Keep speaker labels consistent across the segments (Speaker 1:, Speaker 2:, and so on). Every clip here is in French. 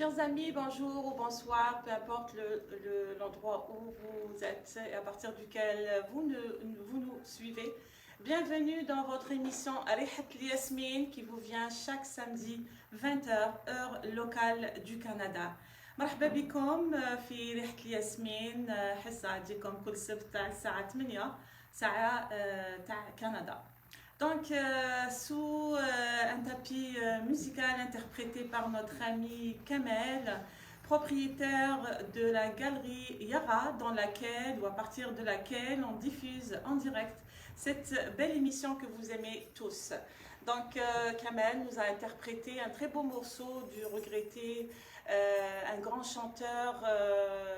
Speaker 1: Chers amis, bonjour ou bonsoir, peu importe l'endroit où vous êtes et à partir duquel vous nous suivez. Bienvenue dans votre émission Rihat Yasmine qui vous vient chaque samedi 20h, heure locale du Canada. مرحبا بكم في ريحة الياسمين حصة تجيكم كل سبت تاع الساعة 8 ساعة تاع كندا. Donc, sous un tapis musical interprété par notre ami Kamel, propriétaire de la galerie Yara, dans laquelle ou à partir de laquelle on diffuse en direct cette belle émission que vous aimez tous. Donc, Kamel nous a interprété un très beau morceau du regretté un grand chanteur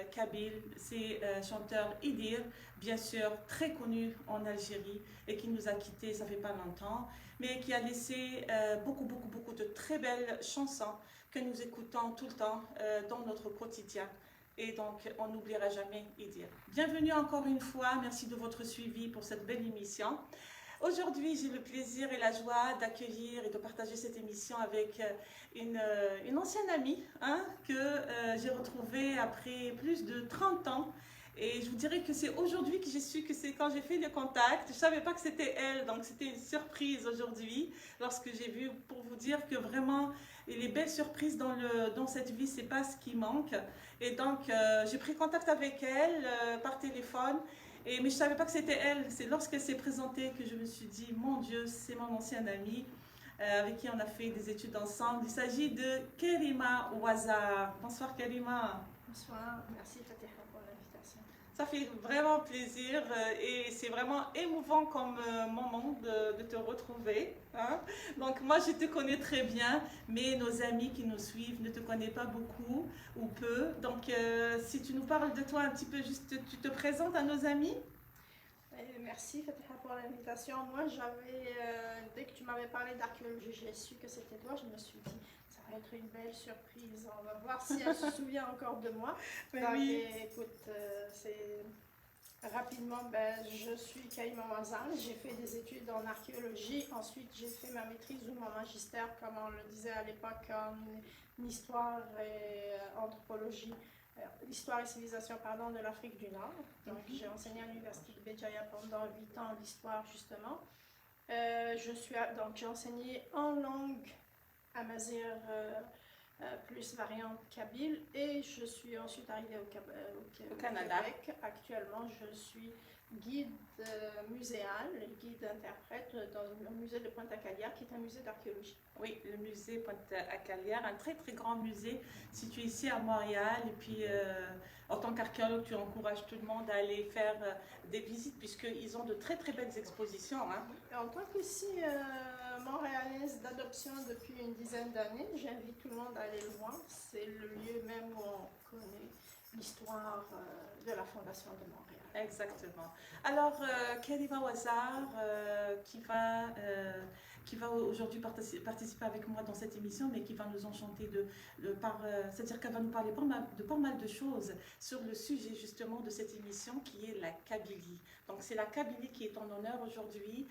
Speaker 1: kabyle, c'est chanteur Idir, bien sûr très connu en Algérie et qui nous a quittés ça fait pas longtemps, mais qui a laissé beaucoup de très belles chansons que nous écoutons tout le temps dans notre quotidien. Et donc, on n'oubliera jamais Idir. Bienvenue encore une fois, merci de votre suivi pour cette belle émission. Aujourd'hui, j'ai le plaisir et la joie d'accueillir et de partager cette émission avec une ancienne amie que j'ai retrouvée après plus de 30 ans. Et je vous dirais que c'est aujourd'hui que j'ai su que c'est quand j'ai fait le contact. Je ne savais pas que c'était elle, donc c'était une surprise aujourd'hui lorsque j'ai vu, pour vous dire que vraiment les belles surprises dans cette vie, c'est pas ce qui manque. Et donc j'ai pris contact avec elle par téléphone. Mais je ne savais pas que c'était elle. C'est lorsqu'elle s'est présentée que je me suis dit, mon Dieu, c'est mon ancienne amie avec qui on a fait des études ensemble. Il s'agit de Karima Ouazar. Bonsoir Karima.
Speaker 2: Bonsoir, merci Fatiha pour l'invitation.
Speaker 1: Ça fait vraiment plaisir et c'est vraiment émouvant comme moment de te retrouver. Donc moi je te connais très bien, mais nos amis qui nous suivent ne te connaissent pas beaucoup ou peu. Donc si tu nous parles de toi un petit peu, juste tu te présentes à nos amis.
Speaker 2: Merci Fatiha pour l'invitation. Moi dès que tu m'avais parlé d'archéologie, j'ai su que c'était toi. Je me suis dit, ça va être une belle surprise. On va voir si elle se souvient encore de moi. Donc,
Speaker 1: Oui.
Speaker 2: écoute, rapidement, je suis Karima Ouazar. J'ai fait des études en archéologie. Ensuite, j'ai fait ma maîtrise ou mon magistère, comme on le disait à l'époque, en histoire et anthropologie. L'histoire et civilisation de l'Afrique du Nord. Donc j'ai enseigné à l'université de Béjaïa pendant 8 ans l'histoire justement. Donc j'ai enseigné en langue amazigh plus variante kabyle et je suis ensuite arrivée au
Speaker 1: Canada.
Speaker 2: Québec. Actuellement je suis guide muséal, guide interprète dans le musée de Pointe-à-Calière qui est un musée d'archéologie.
Speaker 1: Oui, le musée Pointe-à-Calière, un très grand musée situé ici à Montréal. Et puis, en tant qu'archéologue, tu encourages tout le monde à aller faire des visites puisqu'ils ont de très belles expositions.
Speaker 2: En tant qu'ici montréalaise d'adoption depuis une dizaine d'années, j'invite tout le monde à aller le voir. C'est le lieu même où on connaît l'histoire de la fondation de Montréal.
Speaker 1: Exactement. Alors, Karima Ouazar, qui va aujourd'hui participer avec moi dans cette émission, mais qui va nous enchanter c'est-à-dire qu'elle va nous parler de pas mal de choses sur le sujet justement de cette émission qui est la Kabylie. Donc c'est la Kabylie qui est en honneur aujourd'hui.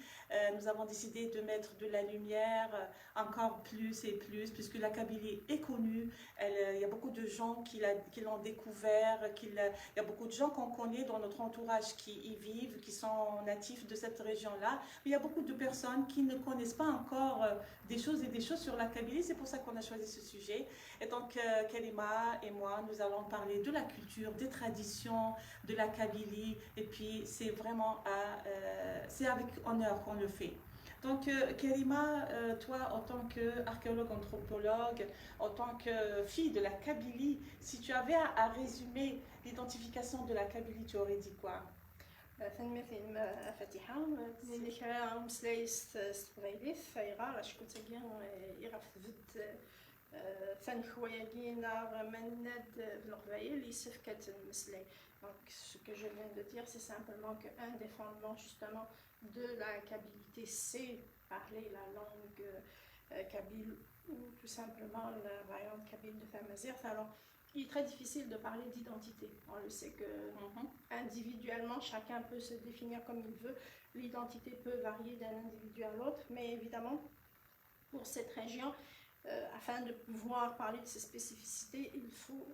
Speaker 1: Nous avons décidé de mettre de la lumière encore plus et plus, puisque la Kabylie est connue. Il y a beaucoup de gens qui l'ont découvert, il y a beaucoup de gens qu'on connaît dans notre entourage qui y vivent, qui sont natifs de cette région-là. Mais il y a beaucoup de personnes qui ne connaissent pas encore des choses sur la Kabylie. C'est pour ça qu'on a choisi ce sujet. Et donc, Karima et moi, nous allons parler de la culture, des traditions de la Kabylie. Et puis, c'est vraiment c'est avec honneur qu'on le fait. Donc, Karima, toi, en tant qu'archéologue, anthropologue, en tant que fille de la Kabylie, si tu avais à résumer l'identification de la Kabylie, tu aurais dit quoi?
Speaker 2: فنمثل فاتحة اللي كان مسلايس ستبغيليف فايغا اش كنت يغف فد فن خواياكينا مناد بالقبايل اللي سفكت المسلاي. Donc ce que je viens de dire c'est simplement qu'un des fondements justement de la kabilité c'est parler la langue kabyle ou tout simplement la variante kabyle de Tamazight. Alors il est très difficile de parler d'identité. On le sait que individuellement, chacun peut se définir comme il veut. L'identité peut varier d'un individu à l'autre, mais évidemment, pour cette région, afin de pouvoir parler de ces spécificités, il faut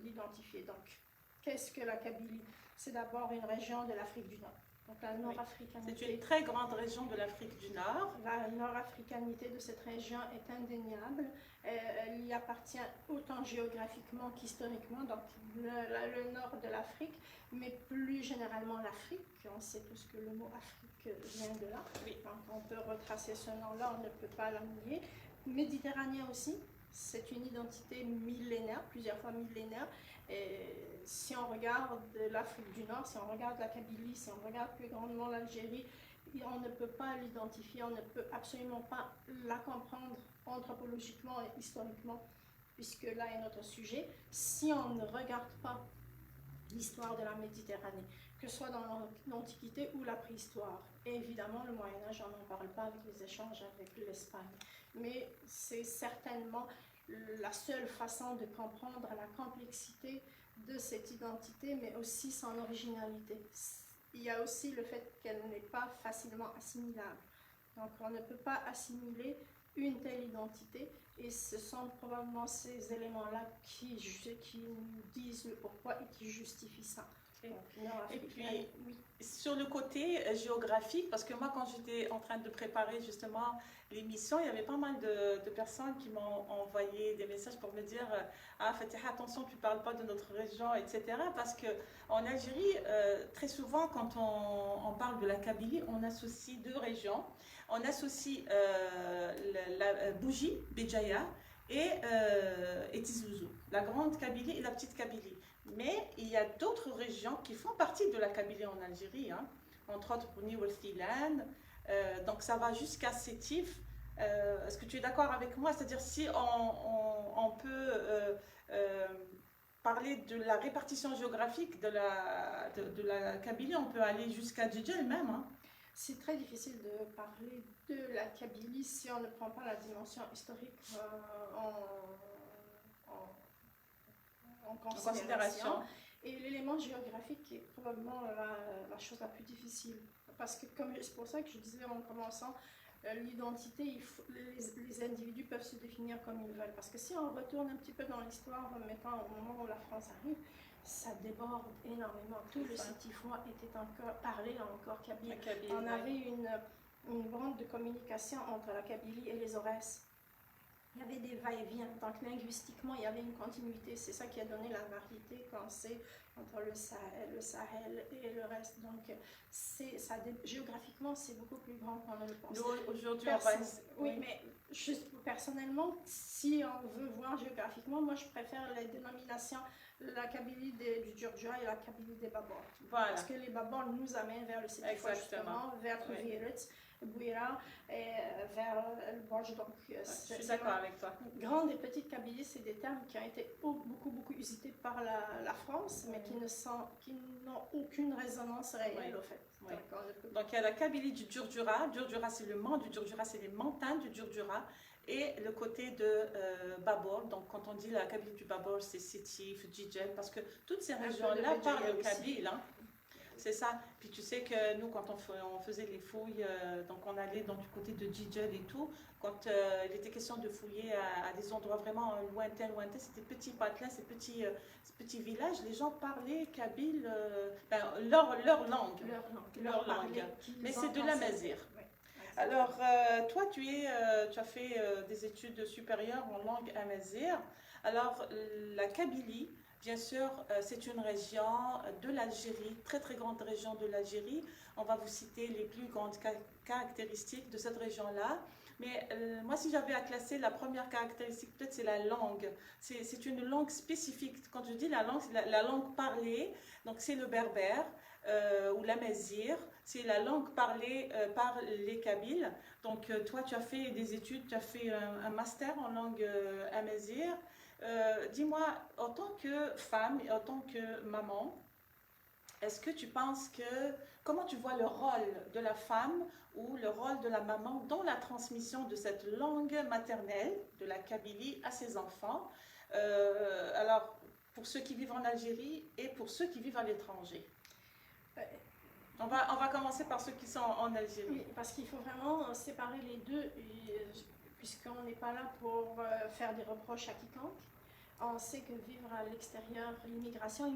Speaker 2: l'identifier. Donc, qu'est-ce que la Kabylie? C'est d'abord une région de l'Afrique du Nord. Donc, la nord-africanité.
Speaker 1: C'est une très grande région de l'Afrique du Nord.
Speaker 2: La nord-africanité de cette région est indéniable. Elle y appartient autant géographiquement qu'historiquement, donc le nord de l'Afrique, mais plus généralement l'Afrique. On sait tous que le mot Afrique vient de là.
Speaker 1: Oui.
Speaker 2: Donc on peut retracer ce nom-là, on ne peut pas l'oublier. Méditerranée aussi, c'est une identité millénaire, plusieurs fois millénaire. Et si on regarde l'Afrique du Nord, si on regarde la Kabylie, si on regarde plus grandement l'Algérie, on ne peut pas l'identifier, on ne peut absolument pas la comprendre anthropologiquement et historiquement, puisque là est notre sujet, si on ne regarde pas l'histoire de la Méditerranée, que ce soit dans l'Antiquité ou la préhistoire. Et évidemment, le Moyen-Âge, on n'en parle pas avec les échanges avec l'Espagne. Mais c'est certainement la seule façon de comprendre la complexité de cette identité, mais aussi son originalité. Il y a aussi le fait qu'elle n'est pas facilement assimilable. Donc on ne peut pas assimiler une telle identité, et ce sont probablement ces éléments-là qui nous disent le pourquoi et qui justifient ça.
Speaker 1: Et puis, sur le côté géographique, parce que moi, quand j'étais en train de préparer justement l'émission, il y avait pas mal de personnes qui m'ont envoyé des messages pour me dire ah, Fatiha, attention, tu ne parles pas de notre région, etc. Parce qu'en Algérie, très souvent, quand on parle de la Kabylie, on associe deux régions. On associe la Bougie, Béjaïa, et Tizi Ouzou, la grande Kabylie et la petite Kabylie. Mais il y a d'autres régions qui font partie de la Kabylie en Algérie, hein, entre autres Bouni Ouelfilan, donc ça va jusqu'à Sétif. Est-ce que tu es d'accord avec moi? C'est-à-dire si on peut parler de la répartition géographique de la Kabylie, on peut aller jusqu'à Djedje même. Hein.
Speaker 2: C'est très difficile de parler de la Kabylie si on ne prend pas la dimension historique en considération. Et l'élément géographique est probablement la chose la plus difficile. Parce que c'est pour ça que je disais en commençant, l'identité, les individus peuvent se définir comme ils veulent. Parce que si on retourne un petit peu dans l'histoire, mettons au moment où la France arrive, ça déborde énormément. Tout le sétifois était encore parlé encore kabyle. On avait une bande de communication entre la Kabylie et les Aurès. Il y avait des va-et-vient, donc linguistiquement il y avait une continuité, c'est ça qui a donné la variété qu'on sait entre le Sahel et le reste. Donc géographiquement c'est beaucoup plus grand qu'on ne le pense.
Speaker 1: Aujourd'hui
Speaker 2: oui, mais juste personnellement, si on veut voir géographiquement, moi je préfère les dénominations, la Kabylie du Djurdjura et la Kabylie des Babors.
Speaker 1: Voilà.
Speaker 2: Parce que les Babors nous amènent vers le Sétifois justement, vers Trouviretz, Bouira et vers le Borj. Donc,
Speaker 1: je suis d'accord avec toi.
Speaker 2: Grande et petite Kabylie, c'est des termes qui ont été beaucoup usités par la France, mais qui n'ont aucune résonance réelle au fait.
Speaker 1: Oui. Donc il y a la Kabylie du Djurdjura. Djurdjura c'est le mont du Djurdjura, c'est les montagnes du Djurdjura. Et le côté de Babor, donc quand on dit la Kabylie du Babor, c'est Sétif, Djedje, parce que toutes ces régions-là parlent le kabyle. Hein. C'est ça. Puis tu sais que nous, quand on faisait les fouilles, donc on allait du côté de Djedje et tout, quand il était question de fouiller à des endroits vraiment lointains, c'est des petits patelins, ces petits villages, les gens parlaient kabyle, leur langue. Leur langue. Mais c'est de la mazir. Oui. Alors, toi, tu as fait des études supérieures en langue amazigh. Alors, la Kabylie, bien sûr, c'est une région de l'Algérie, très grande région de l'Algérie. On va vous citer les plus grandes caractéristiques de cette région-là. Mais moi, si j'avais à classer, la première caractéristique, peut-être, c'est la langue. C'est une langue spécifique. Quand je dis la langue, c'est la langue parlée. Donc, c'est le berbère ou l'amazigh. C'est la langue parlée par les Kabyles. Donc, toi, tu as fait des études, tu as fait un master en langue amazigh. Dis-moi, en tant que femme et en tant que maman, est-ce que tu penses comment tu vois le rôle de la femme ou le rôle de la maman dans la transmission de cette langue maternelle, de la Kabylie, à ses enfants? Alors, pour ceux qui vivent en Algérie et pour ceux qui vivent à l'étranger. On va commencer par ceux qui sont en Algérie.
Speaker 2: Oui, parce qu'il faut vraiment séparer les deux. puisqu'on n'est pas là pour faire des reproches à quiconque. On sait que vivre à l'extérieur, l'immigration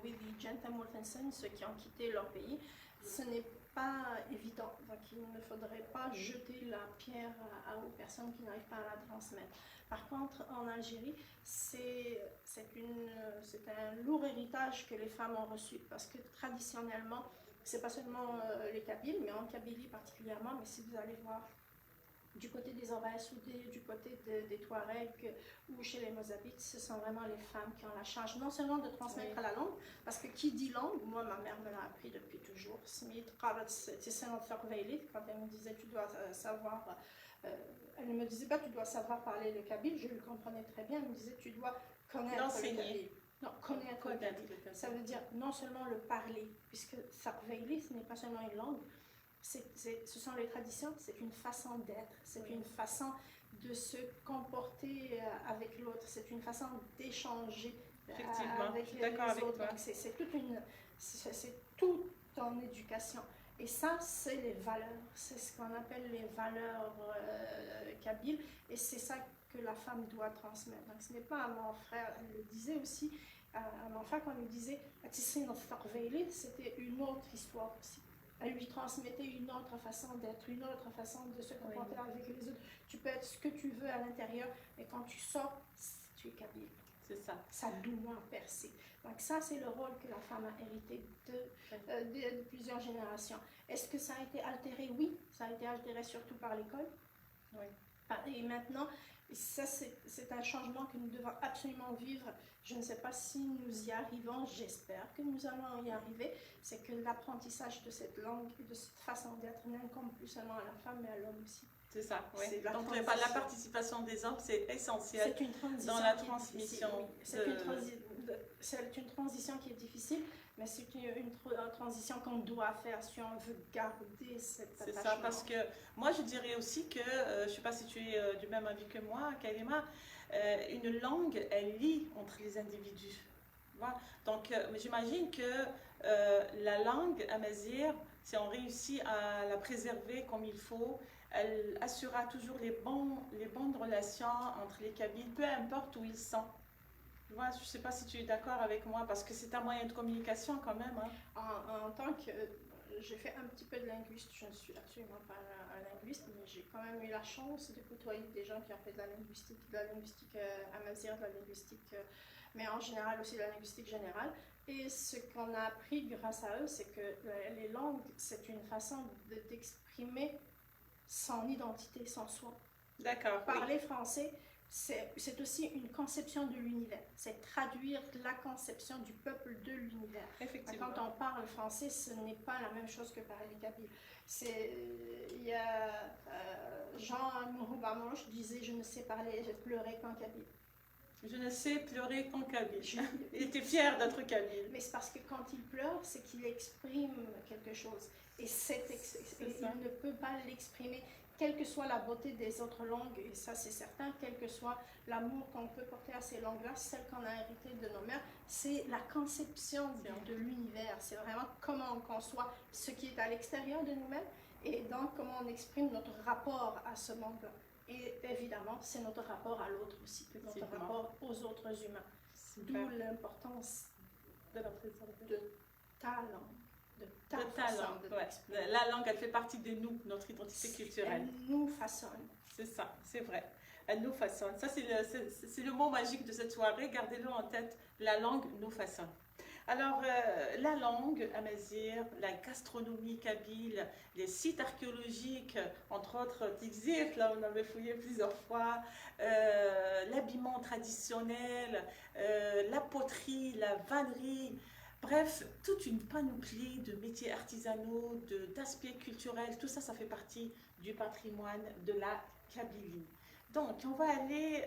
Speaker 2: with the Gentamorphensen, ceux qui ont quitté leur pays, ce n'est pas évident. Donc il ne faudrait pas jeter la pierre aux personnes qui n'arrivent pas à la transmettre. Par contre, en Algérie, c'est un lourd héritage que les femmes ont reçu, parce que traditionnellement, c'est pas seulement les Kabyles, mais en Kabylie particulièrement, mais si vous allez voir du côté des Orbès ou du côté des Touaregs ou chez les Mozabites, ce sont vraiment les femmes qui ont la charge non seulement de transmettre la langue, parce que qui dit langue, moi ma mère me l'a appris depuis toujours, quand elle me disait tu dois savoir, elle ne me disait pas tu dois savoir parler le kabyle, je le comprenais très bien, elle me disait tu dois connaître le kabyle. Non, connaître le kabyle. Ça veut dire non seulement le parler, puisque Sarveili, ce n'est pas seulement une langue, ce sont les traditions, c'est une façon d'être, c'est une façon de se comporter avec l'autre, c'est une façon d'échanger avec les autres. Donc c'est tout en éducation. Et ça, c'est les valeurs, c'est ce qu'on appelle les valeurs kabyles, et c'est ça que la femme doit transmettre. Donc ce n'est pas à mon frère, elle le disait aussi, à mon frère quand on lui disait c'était une autre histoire aussi. Elle lui transmettait une autre façon d'être, une autre façon de se comporter avec les autres. Tu peux être ce que tu veux à l'intérieur, mais quand tu sors, tu es kabyle.
Speaker 1: C'est ça.
Speaker 2: Ça doit percer. Donc ça, c'est le rôle que la femme a hérité de plusieurs générations. Est-ce que ça a été altéré? Oui, ça a été altéré surtout par l'école.
Speaker 1: Oui.
Speaker 2: Et maintenant, ça c'est un changement que nous devons absolument vivre. Je ne sais pas si nous y arrivons, j'espère que nous allons y arriver. C'est que l'apprentissage de cette langue et de cette façon d'être n'incombe plus seulement à la femme, mais à l'homme aussi.
Speaker 1: C'est ça, oui. Donc la participation des hommes, c'est essentiel dans la transmission.
Speaker 2: Oui. C'est une transition qui est difficile, mais c'est une transition qu'on doit faire si on veut garder cet attachement.
Speaker 1: C'est ça, parce que moi je dirais aussi que, je ne sais pas si tu es du même avis que moi, Karima, une langue, elle lie entre les individus. Voilà. Donc j'imagine que la langue amazigh, si on réussit à la préserver comme il faut, elle assurera toujours les bonnes relations entre les Kabyles, peu importe où ils sont. Je ne sais pas si tu es d'accord avec moi, parce que c'est un moyen de communication quand même.
Speaker 2: En tant que... j'ai fait un petit peu de linguiste, je ne suis absolument pas un linguiste, mais j'ai quand même eu la chance de côtoyer des gens qui ont fait de la linguistique amazigh, de la linguistique, mais en général aussi de la linguistique générale. Et ce qu'on a appris grâce à eux, c'est que les langues, c'est une façon d'exprimer son identité, son soi.
Speaker 1: D'accord.
Speaker 2: Parler français, c'est aussi une conception de l'univers. C'est traduire la conception du peuple de l'univers.
Speaker 1: Effectivement.
Speaker 2: Quand on parle français, ce n'est pas la même chose que parler kabyle. Il y a Jean Mouroubamanche disait « Je ne sais pleurer qu'en kabyle ».
Speaker 1: Je ne sais pleurer qu'en kabyle. Il était fier d'être kabyle.
Speaker 2: Mais c'est parce que quand il pleure, c'est qu'il exprime quelque chose. Et il ne peut pas l'exprimer, quelle que soit la beauté des autres langues, et ça c'est certain, quel que soit l'amour qu'on peut porter à ces langues-là, celle qu'on a héritée de nos mères, c'est la conception de l'univers. C'est vraiment comment on conçoit ce qui est à l'extérieur de nous-mêmes, et donc comment on exprime notre rapport à ce monde-là. Et évidemment, c'est notre rapport à l'autre aussi, notre rapport aux autres humains. D'où l'importance de ta langue. De ta langue.
Speaker 1: La langue, elle fait partie de nous, notre identité culturelle.
Speaker 2: Elle nous façonne.
Speaker 1: C'est ça, c'est vrai. Elle nous façonne. Ça, c'est le mot magique de cette soirée. Gardez-le en tête. La langue nous façonne. Alors, la langue amazigh, la gastronomie kabyle, les sites archéologiques, entre autres Tigzif, là on avait fouillé plusieurs fois, l'habillement traditionnel, la poterie, la vannerie, bref, toute une panoplie de métiers artisanaux, d'aspects culturels, tout ça, ça fait partie du patrimoine de la Kabylie. Donc, on va aller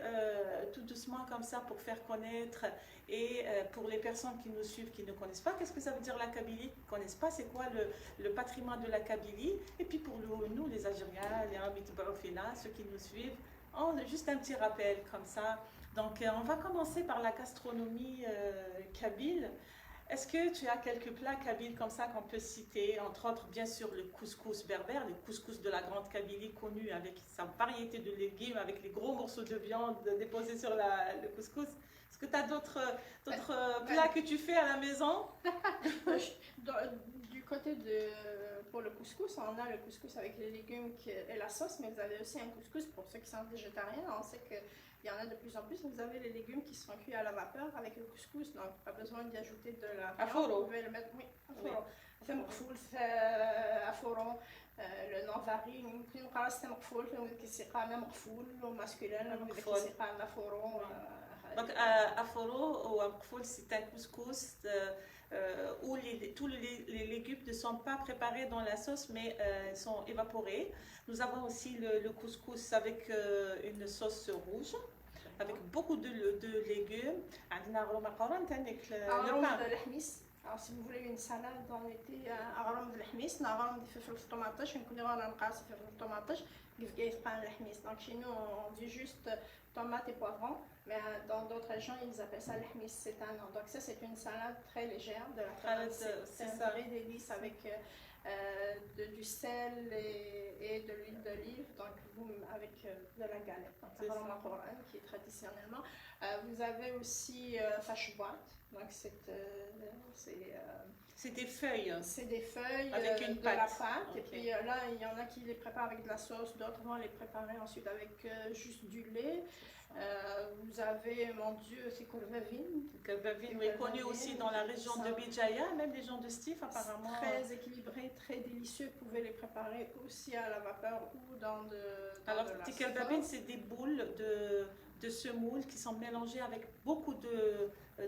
Speaker 1: tout doucement comme ça pour faire connaître et pour les personnes qui nous suivent, qui ne connaissent pas, qu'est-ce que ça veut dire la Kabylie, qui ne connaissent pas c'est quoi le patrimoine de la Kabylie, et puis pour nous, les Algériens, les Amit Barofina, ceux qui nous suivent, on a juste un petit rappel comme ça. Donc, on va commencer par la gastronomie kabyle. Est-ce que tu as quelques plats kabyles comme ça qu'on peut citer, entre autres bien sûr le couscous berbère, le couscous de la Grande Kabylie connu avec sa variété de légumes, avec les gros morceaux de viande déposés sur le couscous. Est-ce que tu as d'autres plats que tu fais à la maison?
Speaker 2: Du côté pour le couscous, on a le couscous avec les légumes et la sauce, mais vous avez aussi un couscous pour ceux qui sont végétariens. On sait qu'il y en a de plus en plus. Vous avez les légumes qui sont cuits à la vapeur avec le couscous, donc pas besoin d'y ajouter de la viande. Vous pouvez le mettre, oui, à fourreau. C'est مقفول à fourreau. Le nom varie. يمكن نقرا c'est مقفول كيسيقى مقفول وماسكولين كيسيقى fourreau.
Speaker 1: Donc, aforo ou amkfoul, c'est un couscous où tous les légumes ne sont pas préparés dans la sauce, mais sont évaporés. Nous avons aussi le couscous avec une sauce rouge, avec beaucoup de légumes. عندنا مقارنة avec le pain.
Speaker 2: Alors, si vous voulez une salade en été, أغرم بالحميص نغرم فلفل في الطماطش نكون غادي نقاص فلفل في الطماطش كيف كيتقان الحميص. Donc chez nous on dit juste tomate et poivron, mais dans d'autres régions ils appellent ça l'hmis, c'est un nom. Donc ça c'est une salade très légère de la Provence, c'est un vrai délice avec du sel et de l'huile d'olive, donc avec de la galette, donc qui est traditionnellement. Vous avez aussi fashboat, donc
Speaker 1: c'est des feuilles.
Speaker 2: C'est des feuilles
Speaker 1: avec une pâte.
Speaker 2: De la pâte. Okay. Et puis là, il y en a qui les préparent avec de la sauce, d'autres vont les préparer ensuite avec juste du lait. Vous avez, mon Dieu, c'est Kolvavine.
Speaker 1: Kolvavine, oui, connu aussi dans la région de Bijaya, même les gens de Stif apparemment.
Speaker 2: Très équilibré, très délicieux. Vous pouvez les préparer aussi à la vapeur ou dans de
Speaker 1: Alors, Kolvavine, c'est des boules de semoule qui sont mélangées avec beaucoup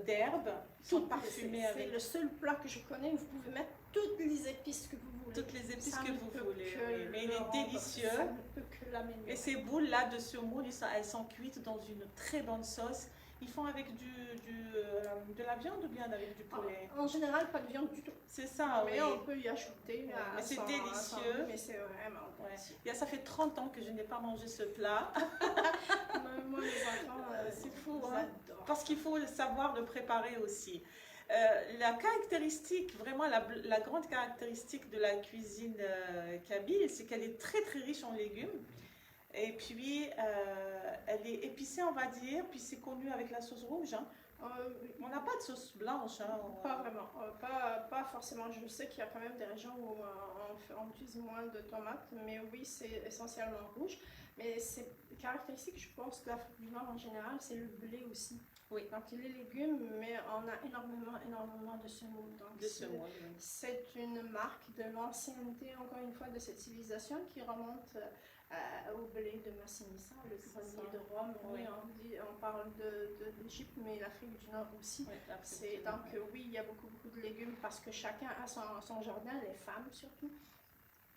Speaker 1: d'herbes, qui sont parfumées avec.
Speaker 2: C'est le seul plat que je connais où vous pouvez mettre toutes les épices que vous voulez.
Speaker 1: Toutes les épices que vous voulez, oui. Mais il est délicieux.
Speaker 2: Ça ne peut que l'améliorer.
Speaker 1: Et ces boules-là de semoule, elles sont cuites dans une très bonne sauce. Ils font avec de la viande ou bien avec du poulet?
Speaker 2: En général, pas de viande du tout.
Speaker 1: C'est ça,
Speaker 2: mais oui. On peut y ajouter.
Speaker 1: Mais c'est délicieux.
Speaker 2: Mais c'est vraiment délicieux.
Speaker 1: Ouais. Ça fait 30 ans que je n'ai pas mangé ce plat.
Speaker 2: Moi, les enfants,
Speaker 1: c'est fou, hein? Parce qu'il faut savoir le préparer aussi. La caractéristique, vraiment la grande caractéristique de la cuisine kabyle, c'est qu'elle est très très riche en légumes. Et puis, elle est épicée, on va dire, puis c'est connu avec la sauce rouge. Hein. On n'a pas de sauce blanche. Hein.
Speaker 2: Pas vraiment, pas forcément. Je sais qu'il y a quand même des régions où on utilise moins de tomates, mais oui, c'est essentiellement rouge. Mais c'est caractéristique, je pense, de l'Afrique du Nord en général, c'est le blé aussi.
Speaker 1: Oui.
Speaker 2: Donc les légumes, mais on a énormément de semoule. C'est une marque de l'ancienneté, encore une fois, de cette civilisation qui remonte au blé de Massinissa, le grenier de Rome. Oui, on parle de l'Égypte, mais l'Afrique du Nord aussi. Oui, donc oui, il y a beaucoup de légumes parce que chacun a son jardin, les femmes surtout.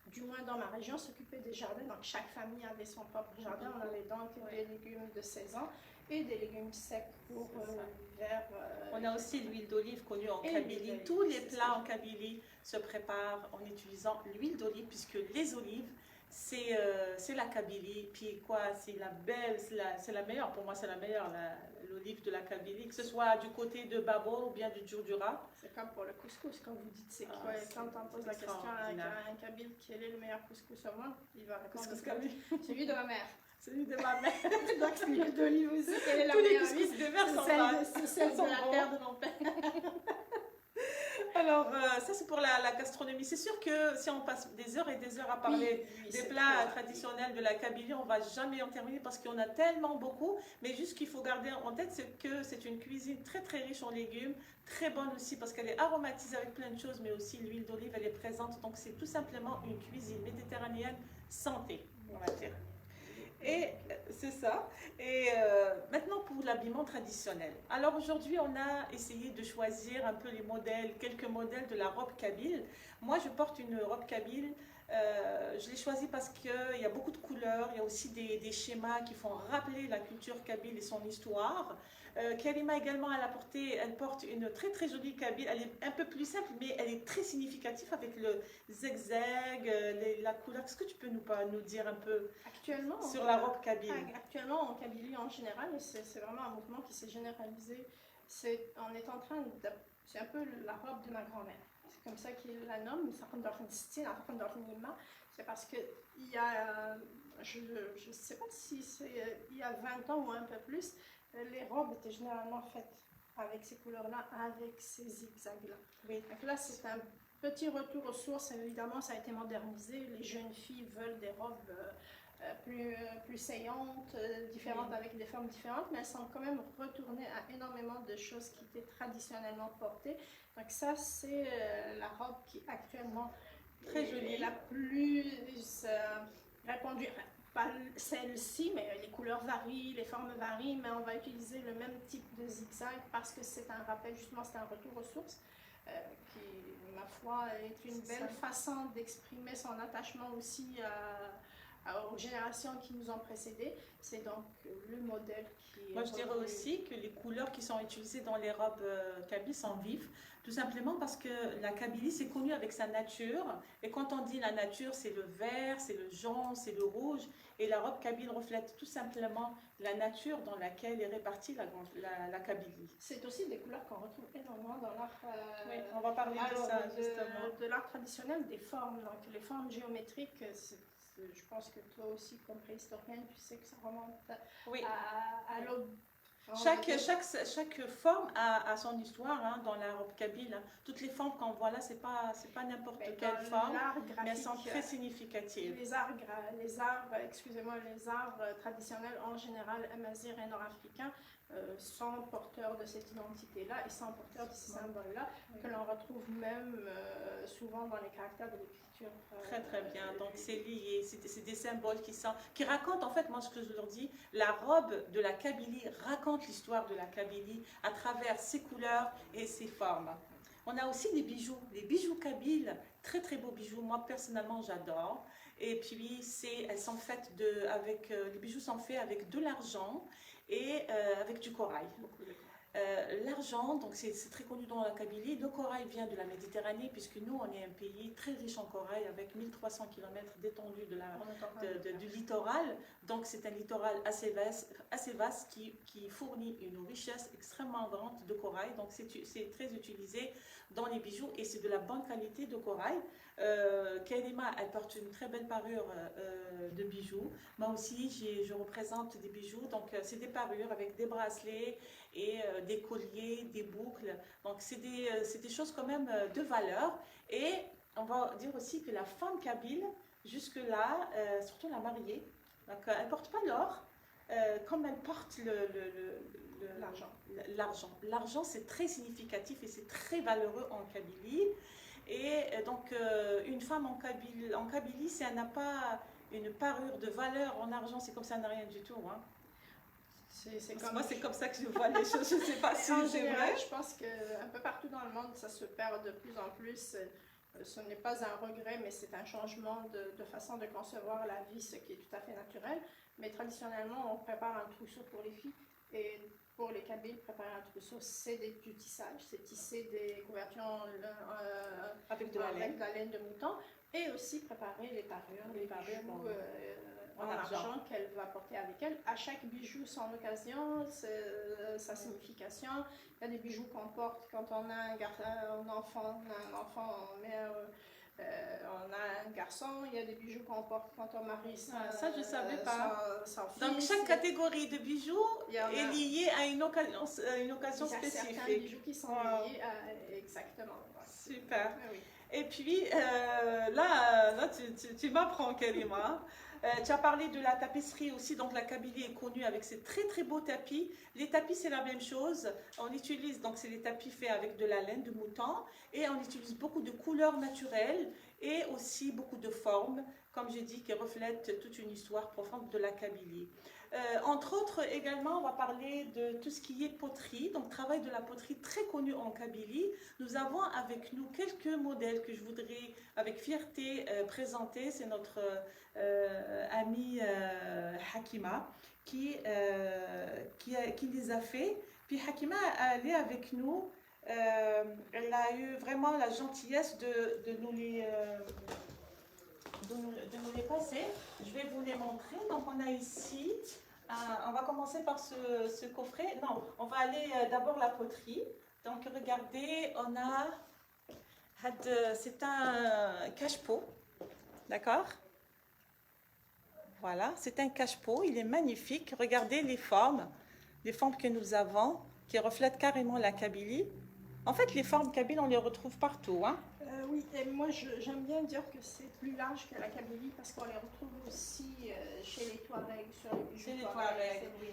Speaker 2: Du moins dans ma région, s'occuper des jardins. Donc chaque famille avait son propre jardin. On avait donc des légumes de saison et des légumes secs pour l'hiver.
Speaker 1: On a aussi l'huile d'olive connue en Kabylie. Tous les plats en Kabylie se préparent en utilisant l'huile d'olive puisque les olives, c'est la Kabylie. Puis quoi, c'est la meilleure. Pour moi, c'est la meilleure, l'olive de la Kabylie. Que ce soit du côté de Babor ou bien du Djurdjura.
Speaker 2: C'est comme pour le couscous. Quand vous dites c'est quoi, quand on pose la question à un Kabyle, quel est le meilleur couscous au monde, il va répondre celui de ma mère.
Speaker 1: Celui de ma mère.
Speaker 2: Donc l'huile d'olive aussi. Quelle est la
Speaker 1: Tous les
Speaker 2: meilleure
Speaker 1: couscous de mer sont
Speaker 2: c'est celle de la terre de mon père.
Speaker 1: Alors, ça c'est pour la gastronomie. C'est sûr que si on passe des heures et des heures à parler des plats traditionnels de la Kabylie, on ne va jamais en terminer parce qu'il y en a tellement beaucoup. Mais juste qu'il faut garder en tête, c'est que c'est une cuisine très très riche en légumes, très bonne aussi parce qu'elle est aromatisée avec plein de choses, mais aussi l'huile d'olive, elle est présente. Donc c'est tout simplement une cuisine méditerranéenne santé, on va dire. Et c'est ça. Et maintenant pour l'habillement traditionnel. Alors aujourd'hui, on a essayé de choisir un peu les modèles, quelques modèles de la robe kabyle. Moi, je porte une robe kabyle. Je l'ai choisie parce qu'il y a beaucoup de couleurs. Il y a aussi des schémas qui font rappeler la culture kabyle et son histoire. Karima également, elle porte une très très jolie kabyle. Elle est un peu plus simple, mais elle est très significative avec le zigzag, la couleur. Est-ce que tu peux nous dire un peu sur la robe kabyle?
Speaker 2: Actuellement, en Kabylie en général, c'est vraiment un mouvement qui s'est généralisé on est en train de... C'est un peu la robe de ma grand-mère. C'est comme ça qu'il la nomme, c'est parce que il y a, je ne sais pas si c'est il y a 20 ans ou un peu plus, les robes étaient généralement faites avec ces couleurs-là, avec ces zigzags-là.
Speaker 1: Oui.
Speaker 2: Donc là, c'est un petit retour aux sources. Évidemment, ça a été modernisé. Les jeunes filles veulent des robes plus saillantes, différentes,
Speaker 1: Oui.
Speaker 2: avec des formes différentes, mais elles sont quand même retournées à énormément de choses qui étaient traditionnellement portées. Donc ça, c'est la robe qui actuellement
Speaker 1: Très jolie.
Speaker 2: est la plus répandue. Pas celle-ci, mais les couleurs varient, les formes varient, mais on va utiliser le même type de zigzag parce que c'est un rappel, justement, c'est un retour aux sources qui, ma foi, est une belle façon d'exprimer son attachement aussi aux générations qui nous ont précédés. C'est donc le modèle qui...
Speaker 1: Moi, je dirais aussi que les couleurs qui sont utilisées dans les robes kabyles sont vives, tout simplement parce que la Kabylie, c'est connu avec sa nature. Et quand on dit la nature, c'est le vert, c'est le jaune, c'est le rouge. Et la robe kabyle reflète tout simplement la nature dans laquelle est répartie la Kabylie.
Speaker 2: C'est aussi des couleurs qu'on retrouve énormément dans l'art.
Speaker 1: Oui, on va parler de ça, justement.
Speaker 2: De l'art traditionnel, des formes. Donc, les formes géométriques, je pense que toi aussi, comme préhistorienne, tu sais que ça remonte à l'aube.
Speaker 1: Chaque forme a son histoire hein, dans la robe kabyle. Toutes les formes qu'on voit là, c'est pas n'importe quelle forme, mais elles sont très significatives.
Speaker 2: Les arts traditionnels en général, amazirs et nord-africains, sont porteurs de cette identité-là et sont porteurs de ces symboles-là que l'on retrouve même souvent dans les caractères de l'écriture.
Speaker 1: Très bien, donc c'est lié, c'est des symboles qui racontent, en fait, moi ce que je leur dis, la robe de la Kabylie raconte l'histoire de la Kabylie à travers ses couleurs et ses formes. On a aussi des bijoux kabyles, très beaux bijoux, moi personnellement j'adore. Et puis elles sont faites les bijoux sont faits avec de l'argent et avec du corail. L'argent, donc c'est très connu dans la Kabylie. Le corail vient de la Méditerranée, puisque nous, on est un pays très riche en corail, avec 1300 km d'étendue du littoral. Donc c'est un littoral assez vaste qui fournit une richesse extrêmement grande de corail. Donc c'est très utilisé dans les bijoux et c'est de la bonne qualité de corail. Karima, elle porte une très belle parure de bijoux. Moi aussi, je représente des bijoux. Donc c'est des parures avec des bracelets et des colliers, des boucles. Donc c'est des choses quand même de valeur. Et on va dire aussi que la femme kabyle, jusque-là, surtout la mariée, donc, elle ne porte pas l'or, comme elle porte l'argent. L'argent, c'est très significatif et c'est très valeureux en Kabylie. Et donc, une femme en Kabylie, si elle n'a pas une parure de valeur en argent, c'est comme ça, elle n'a rien du tout. Hein. Moi, c'est comme ça que je vois les choses. Je ne sais pas si c'est vrai.
Speaker 2: Je pense qu'un peu partout dans le monde, ça se perd de plus en plus. Ce n'est pas un regret, mais c'est un changement de façon de concevoir la vie, ce qui est tout à fait naturel. Mais traditionnellement, on prépare un trousseau pour les filles. Et pour les Kabyles, préparer un trousseau, c'est du tissage, c'est tisser des couvertures
Speaker 1: avec de la
Speaker 2: laine de mouton. Et aussi préparer les bijoux en argent qu'elle va porter avec elle. À chaque bijou, son occasion, sa signification. Il y a des bijoux qu'on porte quand on a un enfant, on a un garçon. Il y a des bijoux qu'on porte quand on marie
Speaker 1: ça, je ne savais pas.
Speaker 2: Son fils.
Speaker 1: Donc, chaque catégorie de bijoux est liée à une occasion spécifique. Il y a
Speaker 2: certains bijoux qui sont liés à... Exactement.
Speaker 1: Super.
Speaker 2: Oui.
Speaker 1: Et puis, là tu m'apprends, Karima. Tu as parlé de la tapisserie aussi, donc la Kabylie est connue avec ses très beaux tapis. Les tapis, c'est la même chose. On utilise, donc c'est les tapis faits avec de la laine de mouton et on utilise beaucoup de couleurs naturelles et aussi beaucoup de formes, comme j'ai dit, qui reflètent toute une histoire profonde de la Kabylie. Entre autres, également, on va parler de tout ce qui est poterie, donc travail de la poterie très connu en Kabylie. Nous avons avec nous quelques modèles que je voudrais avec fierté présenter. C'est notre amie Hakima qui les a fait. Puis Hakima, elle est avec nous. Elle a eu vraiment la gentillesse de nous les passer. Je vais vous les montrer. Donc on a ici On va commencer par ce coffret. Non, on va aller d'abord la poterie. Donc regardez, on a... C'est un cache-pot, d'accord? Voilà, c'est un cache-pot, il est magnifique. Regardez les formes que nous avons, qui reflètent carrément la Kabylie. En fait, les formes kabyles, on les retrouve partout, hein?
Speaker 2: Oui, et moi j'aime bien dire que c'est plus large que la Kabylie parce qu'on les retrouve aussi chez les Touaregs, sur les bijoux
Speaker 1: Chez les Touaregs, oui.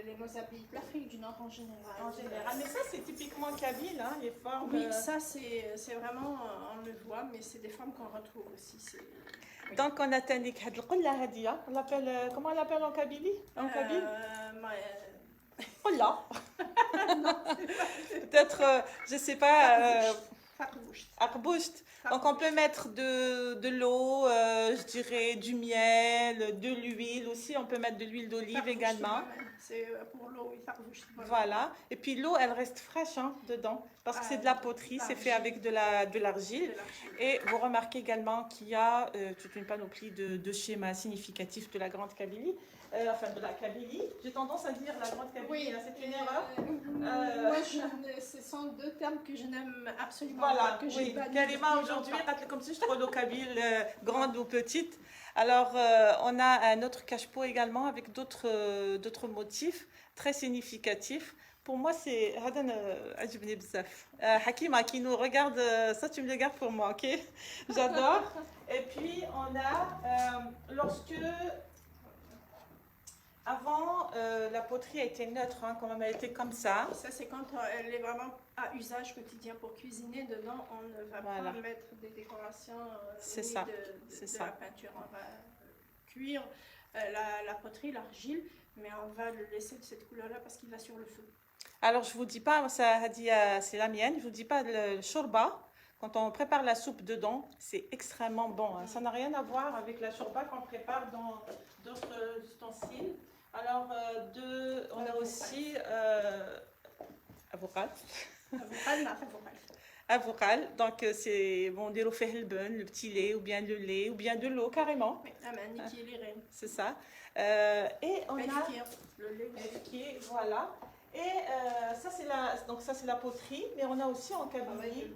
Speaker 2: Les Mozabites, l'Afrique du Nord en général.
Speaker 1: En général, mais ça c'est typiquement kabyle, hein, les formes.
Speaker 2: Oui, ça c'est vraiment, on le voit, mais c'est des formes qu'on retrouve aussi.
Speaker 1: Oui. Donc on a tandik had القلة هدية. On l'appelle comment on l'appelle en Kabylie? En Kabyle? قلة. Peut-être, je sais pas. Arboucht. Donc on peut mettre de l'eau, je dirais du miel, de l'huile aussi. On peut mettre de l'huile d'olive également.
Speaker 2: C'est pour l'eau, oui.
Speaker 1: Voilà. Et puis l'eau, elle reste fraîche hein, dedans parce que c'est de la poterie, c'est fait avec de l'argile. Et vous remarquez également qu'il y a toute une panoplie de schémas significatifs de la Grande Kabylie. Enfin, de la Kabylie. J'ai tendance à dire la Grande Kabylie,
Speaker 2: oui,
Speaker 1: c'est une erreur.
Speaker 2: Moi, ce sont deux termes que je n'aime absolument
Speaker 1: pas.
Speaker 2: Que j'ai bannis.
Speaker 1: Karima, aujourd'hui, comme si je trouve l'eau kabyle, grande ou petite. Alors, on a un autre cache-pot également avec d'autres motifs très significatifs. Pour moi, c'est Hakima qui nous regarde, ça tu me le gardes pour moi, ok? J'adore. Et puis, on a, avant, la poterie était neutre, hein, quand elle était comme ça.
Speaker 2: Ça, c'est quand elle est vraiment à usage quotidien pour cuisiner. Dedans, on ne va pas mettre des décorations ni de la peinture. On va cuire la poterie, l'argile, mais on va le laisser de cette couleur-là parce qu'il va sur le feu.
Speaker 1: Alors, je ne vous dis pas, ça dit, c'est la mienne, je ne vous dis pas le shorba. Quand on prépare la soupe dedans, c'est extrêmement bon. Hein. Ça n'a rien à voir avec la shorba qu'on prépare dans d'autres ustensiles. Alors, on a aussi avocal. Donc, c'est bon, des le petit lait, ou bien le lait, ou bien de l'eau carrément. C'est ça. Et on a
Speaker 2: le lait.
Speaker 1: Voilà. Et ça, c'est la poterie, mais on a aussi en Kabylie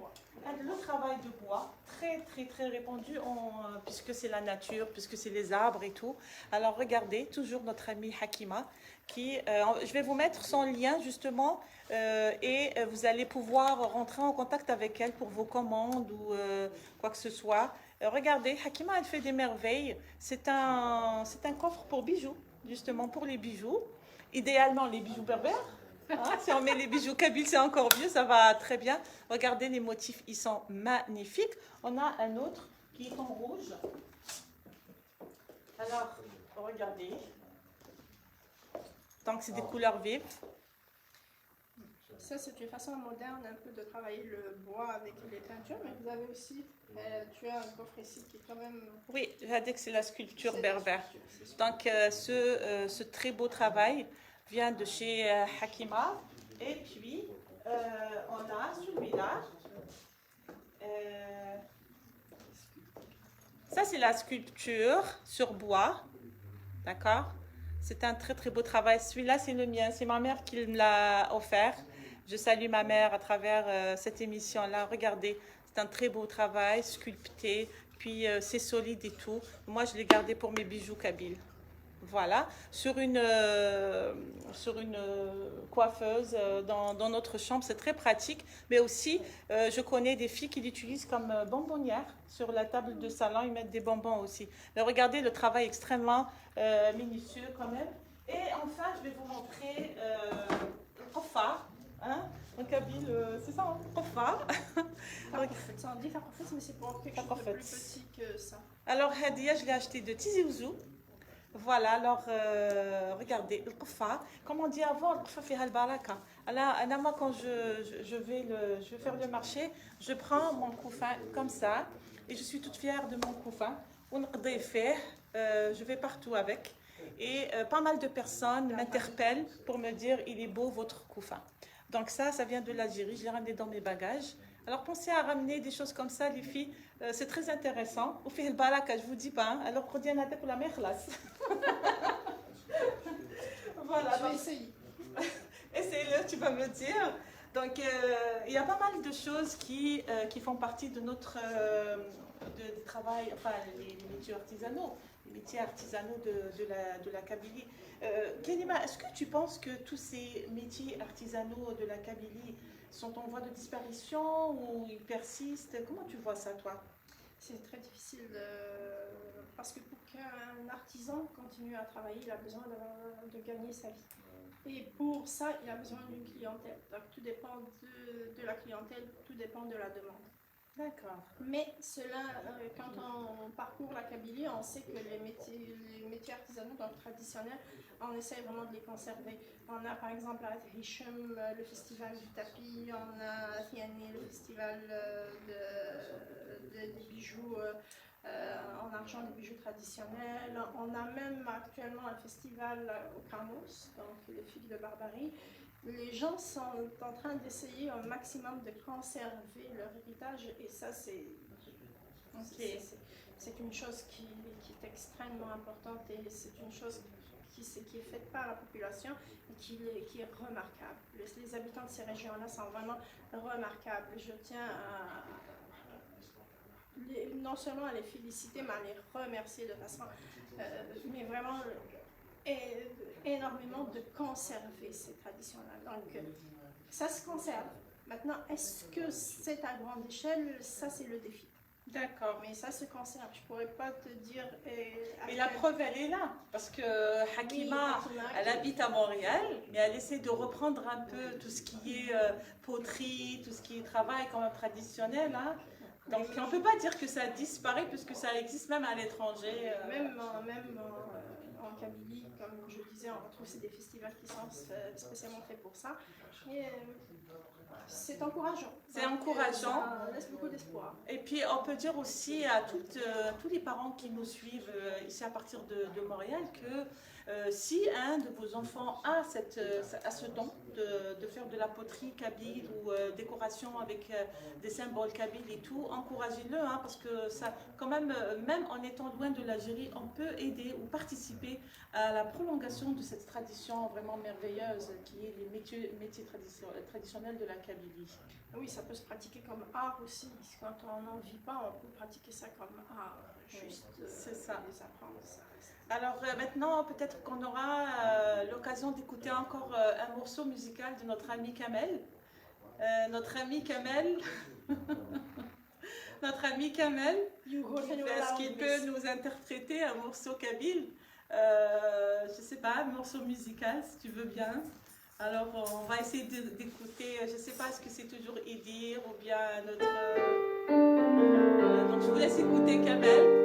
Speaker 1: le travail de bois, très très très répandu, puisque c'est la nature, puisque c'est les arbres et tout. Alors regardez, toujours notre amie Hakima, je vais vous mettre son lien justement, et vous allez pouvoir rentrer en contact avec elle pour vos commandes ou quoi que ce soit. Regardez, Hakima, elle fait des merveilles. C'est un coffre pour bijoux, justement pour les bijoux. Idéalement, les bijoux berbères. Hein, si on met les bijoux kabyles, c'est encore mieux, ça va très bien. Regardez, les motifs, ils sont magnifiques. On a un autre qui est en rouge. Alors, regardez. Donc, c'est des couleurs vives.
Speaker 2: Ça, c'est une façon moderne un peu de travailler le bois avec les peintures, mais vous avez aussi, tu as un coffre ici qui est quand même...
Speaker 1: Oui, j'ai dit que c'est la sculpture berbère. Donc, ce très beau travail vient de chez Hakima. Et puis, on a celui-là. Ça, c'est la sculpture sur bois. D'accord? C'est un très, très beau travail. Celui-là, c'est le mien. C'est ma mère qui me l'a offert. Je salue ma mère à travers cette émission-là. Regardez, c'est un très beau travail, sculpté. Puis, c'est solide et tout. Moi, je l'ai gardé pour mes bijoux kabyles. Voilà, sur une coiffeuse dans notre chambre, c'est très pratique. Mais aussi, je connais des filles qui l'utilisent comme bonbonnière. Sur la table de salon, ils mettent des bonbons aussi. Mais regardez le travail extrêmement minutieux quand même. Et enfin, je vais vous montrer le kofa. Hein? En kabyle, c'est ça, hein? Kofa.
Speaker 2: Ça en dit farfet, mais c'est pour quelque chose de plus petit que ça.
Speaker 1: Alors, Hadia, je l'ai acheté de Tizi Ouzou. Voilà, alors regardez, le kofa, comme on dit avant, le kofa fait halbaraka. Alors, moi, quand je vais faire le marché, je prends mon koufin comme ça, et je suis toute fière de mon koufin. Je vais partout avec, et pas mal de personnes m'interpellent pour me dire, il est beau votre koufin. Donc ça vient de l'Algérie, je l'ai ramené dans mes bagages. Alors pensez à ramener des choses comme ça, les filles, c'est très intéressant. Au fait le baraka, je vous dis pas, hein. Alors prenez un pour la mer classe. Voilà,
Speaker 2: Je vais
Speaker 1: donc,
Speaker 2: essayer.
Speaker 1: essaye-le, tu vas me dire. Donc, il y a pas mal de choses qui font partie de notre de travail, enfin, les métiers artisanaux, de la Kabylie. Kelima, est-ce que tu penses que tous ces métiers artisanaux de la Kabylie sont en voie de disparition ou ils persistent? Comment tu vois ça, toi?
Speaker 2: C'est très difficile parce que pour qu'un artisan continue à travailler, il a besoin de gagner sa vie. Et pour ça, il a besoin d'une clientèle. Donc tout dépend de la clientèle, tout dépend de la demande.
Speaker 1: D'accord.
Speaker 2: Mais cela, quand on parcourt la Kabylie, on sait que les métiers artisanaux, donc traditionnels, on essaie vraiment de les conserver. On a par exemple à Hichem le festival du tapis, on a à Thiani le festival des bijoux en argent, des bijoux traditionnels. On a même actuellement un festival au Carnos, donc les filles de Barbarie. Les gens sont en train d'essayer un maximum de conserver leur héritage et ça c'est une chose qui est extrêmement importante et c'est une chose qui est faite par la population et qui est remarquable. Les habitants de ces régions-là sont vraiment remarquables. Je tiens non seulement à les féliciter, mais à les remercier de façon, mais vraiment énormément de conserver ces traditions-là. Donc, ça se conserve. Maintenant, est-ce que c'est à grande échelle? Ça, c'est le défi.
Speaker 1: D'accord.
Speaker 2: Mais ça se conserve. Je ne pourrais pas te dire...
Speaker 1: Et la preuve, elle est là. Parce que Hakima,
Speaker 2: oui,
Speaker 1: elle habite à Montréal, mais elle essaie de reprendre un peu tout ce qui est poterie, tout ce qui est travail quand même traditionnel. Hein. Donc, on ne peut pas dire que ça disparaît, puisque ça existe même à l'étranger.
Speaker 2: Même en Kabylie, comme je disais, on retrouve des festivals qui sont spécialement faits pour ça. Et c'est encourageant.
Speaker 1: C'est encourageant.
Speaker 2: Ça laisse beaucoup d'espoir.
Speaker 1: Et puis, on peut dire aussi à tous les parents qui nous suivent ici à partir de Montréal que si un de vos enfants a ce don de faire de la poterie kabyle ou décoration avec des symboles kabyles et tout, encouragez-le, hein, parce que ça, quand même, même en étant loin de l'Algérie, on peut aider ou participer à la prolongation de cette tradition vraiment merveilleuse qui est les métiers traditionnels de la Kabylie.
Speaker 2: Oui, ça peut se pratiquer comme art aussi. Quand on n'en vit pas, on peut pratiquer ça comme art. Juste
Speaker 1: c'est ça.
Speaker 2: Les apprendre ça.
Speaker 1: Alors maintenant, peut-être qu'on aura l'occasion d'écouter encore un morceau musical de notre ami Kamel. Notre ami Kamel, est-ce qu'il peut nous interpréter un morceau kabyle? Je ne sais pas, un morceau musical si tu veux bien. Alors on va essayer d'écouter, je ne sais pas, est-ce que c'est toujours Edir ou bien notre... donc je vous laisse écouter Kamel.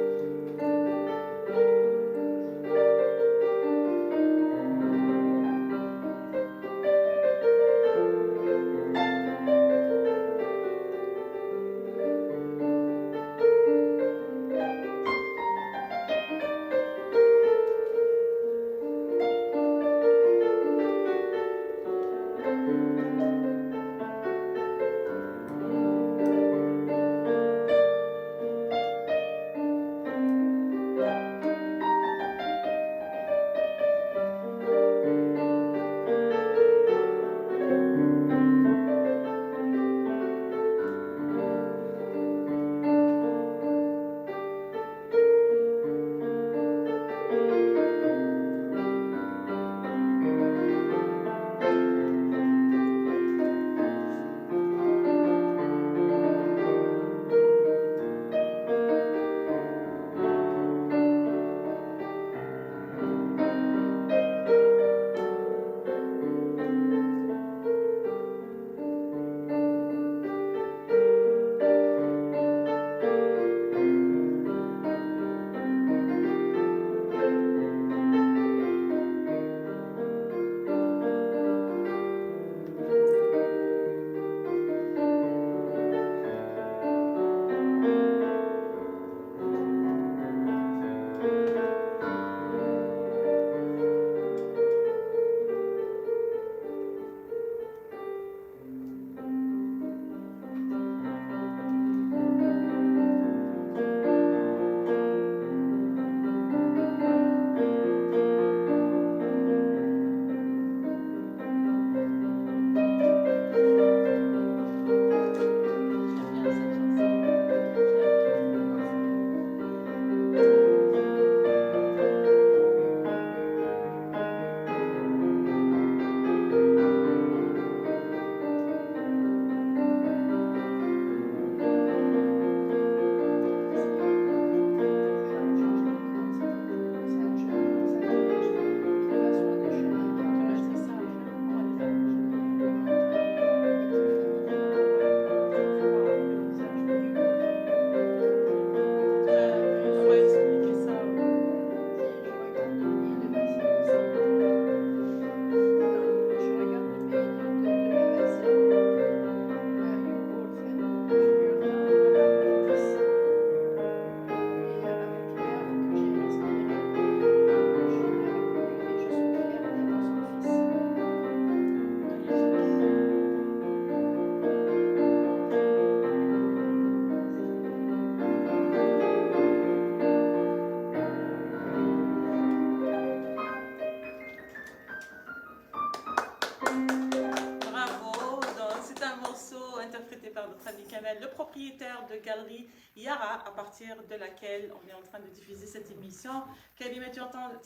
Speaker 1: recevoir notre ami Kamel, le propriétaire de Galerie Yara, à partir de laquelle on est en train de diffuser cette émission. Kalima, tu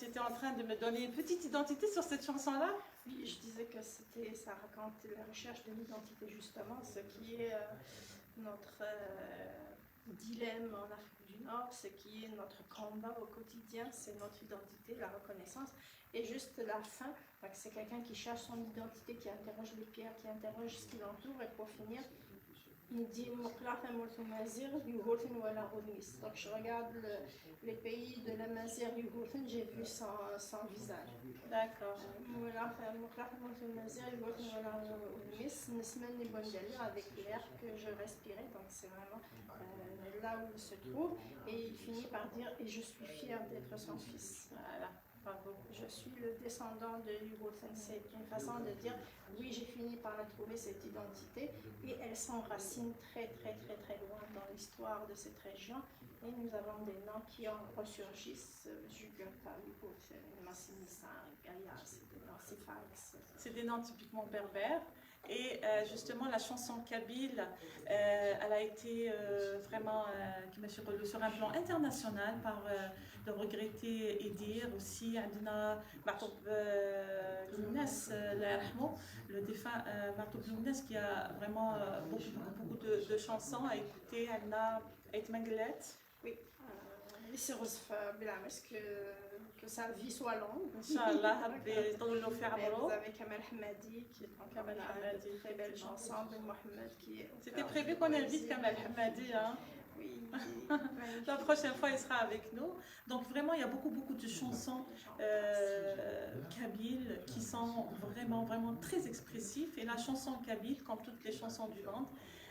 Speaker 1: étais en train de me donner une petite identité sur cette chanson-là?
Speaker 2: Oui, je disais que ça raconte la recherche de l'identité, justement, ce qui est notre dilemme en Afrique du Nord, ce qui est notre combat au quotidien, c'est notre identité, la reconnaissance. Et juste la fin, c'est quelqu'un qui cherche son identité, qui interroge les pierres, qui interroge ce qui l'entoure, et pour finir, il dit donc je regarde les pays de la Mazir Yugurthen, j'ai vu son visage.
Speaker 1: D'accord.
Speaker 2: Avec l'air que je respirais, donc c'est vraiment là où il se trouve, et il finit par dire et je suis fier d'être son fils.
Speaker 1: Voilà. Bravo.
Speaker 2: Je suis le descendant de Yugurthen. C'est une façon de dire oui, j'ai fini par la trouver, cette identité, et elle s'enracine très loin dans l'histoire de cette région. Et nous avons des noms qui en ressurgissent, Jugurtha, Yugurthen, Massinissa, Gaïa, c'est des noms Sifals.
Speaker 1: C'est des noms typiquement berbères. Et justement, la chanson kabyle, elle a été vraiment sur un plan international par le regretté Edir aussi, Adina Martoub Lounes, le défunt Martoub Lounes, qui a vraiment beaucoup de chansons à écouter. Adina Eitmanglet.
Speaker 2: Oui, c'est que sa vie soit longue.
Speaker 1: Inch'Allah,
Speaker 2: vous avez Kamel Hamadi qui est
Speaker 1: Kamel Hamadi,
Speaker 2: une très belle chanson de Mohamed qui est.
Speaker 1: C'était prévu qu'on invite Kamel Hamadi, hein?
Speaker 2: Oui.
Speaker 1: La prochaine fois, il sera avec nous. Donc vraiment, il y a beaucoup de chansons kabyles qui sont vraiment très expressives. Et la chanson kabyle, comme toutes les chansons du monde,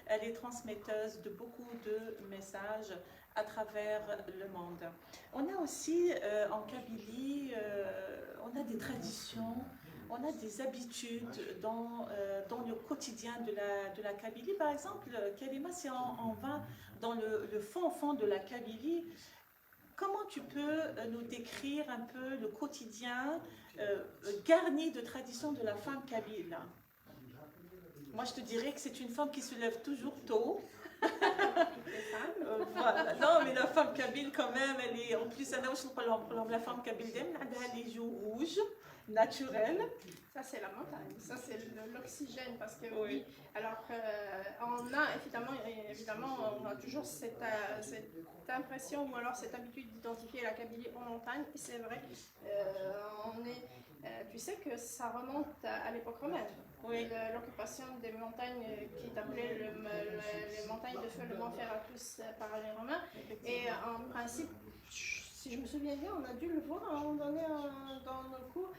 Speaker 1: elle est transmetteuse de beaucoup de messages à travers le monde. On a aussi en Kabylie, on a des traditions, on a des habitudes dans le quotidien de la Kabylie. Par exemple, Kalima, si on va dans le fond de la Kabylie, comment tu peux nous décrire un peu le quotidien garni de traditions de la femme kabyle? Moi, je te dirais que c'est une femme qui se lève toujours tôt. Voilà. Non, mais la femme kabyle, quand même, elle est. En plus, la femme kabyle, elle a les joues rouges, naturelles.
Speaker 2: Ça, c'est la montagne. Ça, c'est l'oxygène. Parce que, oui, alors, on a évidemment, on a toujours cette impression ou alors cette habitude d'identifier la Kabylie en montagne. Et c'est vrai, tu sais que ça remonte à l'époque romaine.
Speaker 1: Oui.
Speaker 2: L'occupation des montagnes qui est appelée les montagnes de feu, le mont Ferratus par les Romains. Et en principe, si je me souviens bien, on a dû le voir à un moment donné dans nos cours,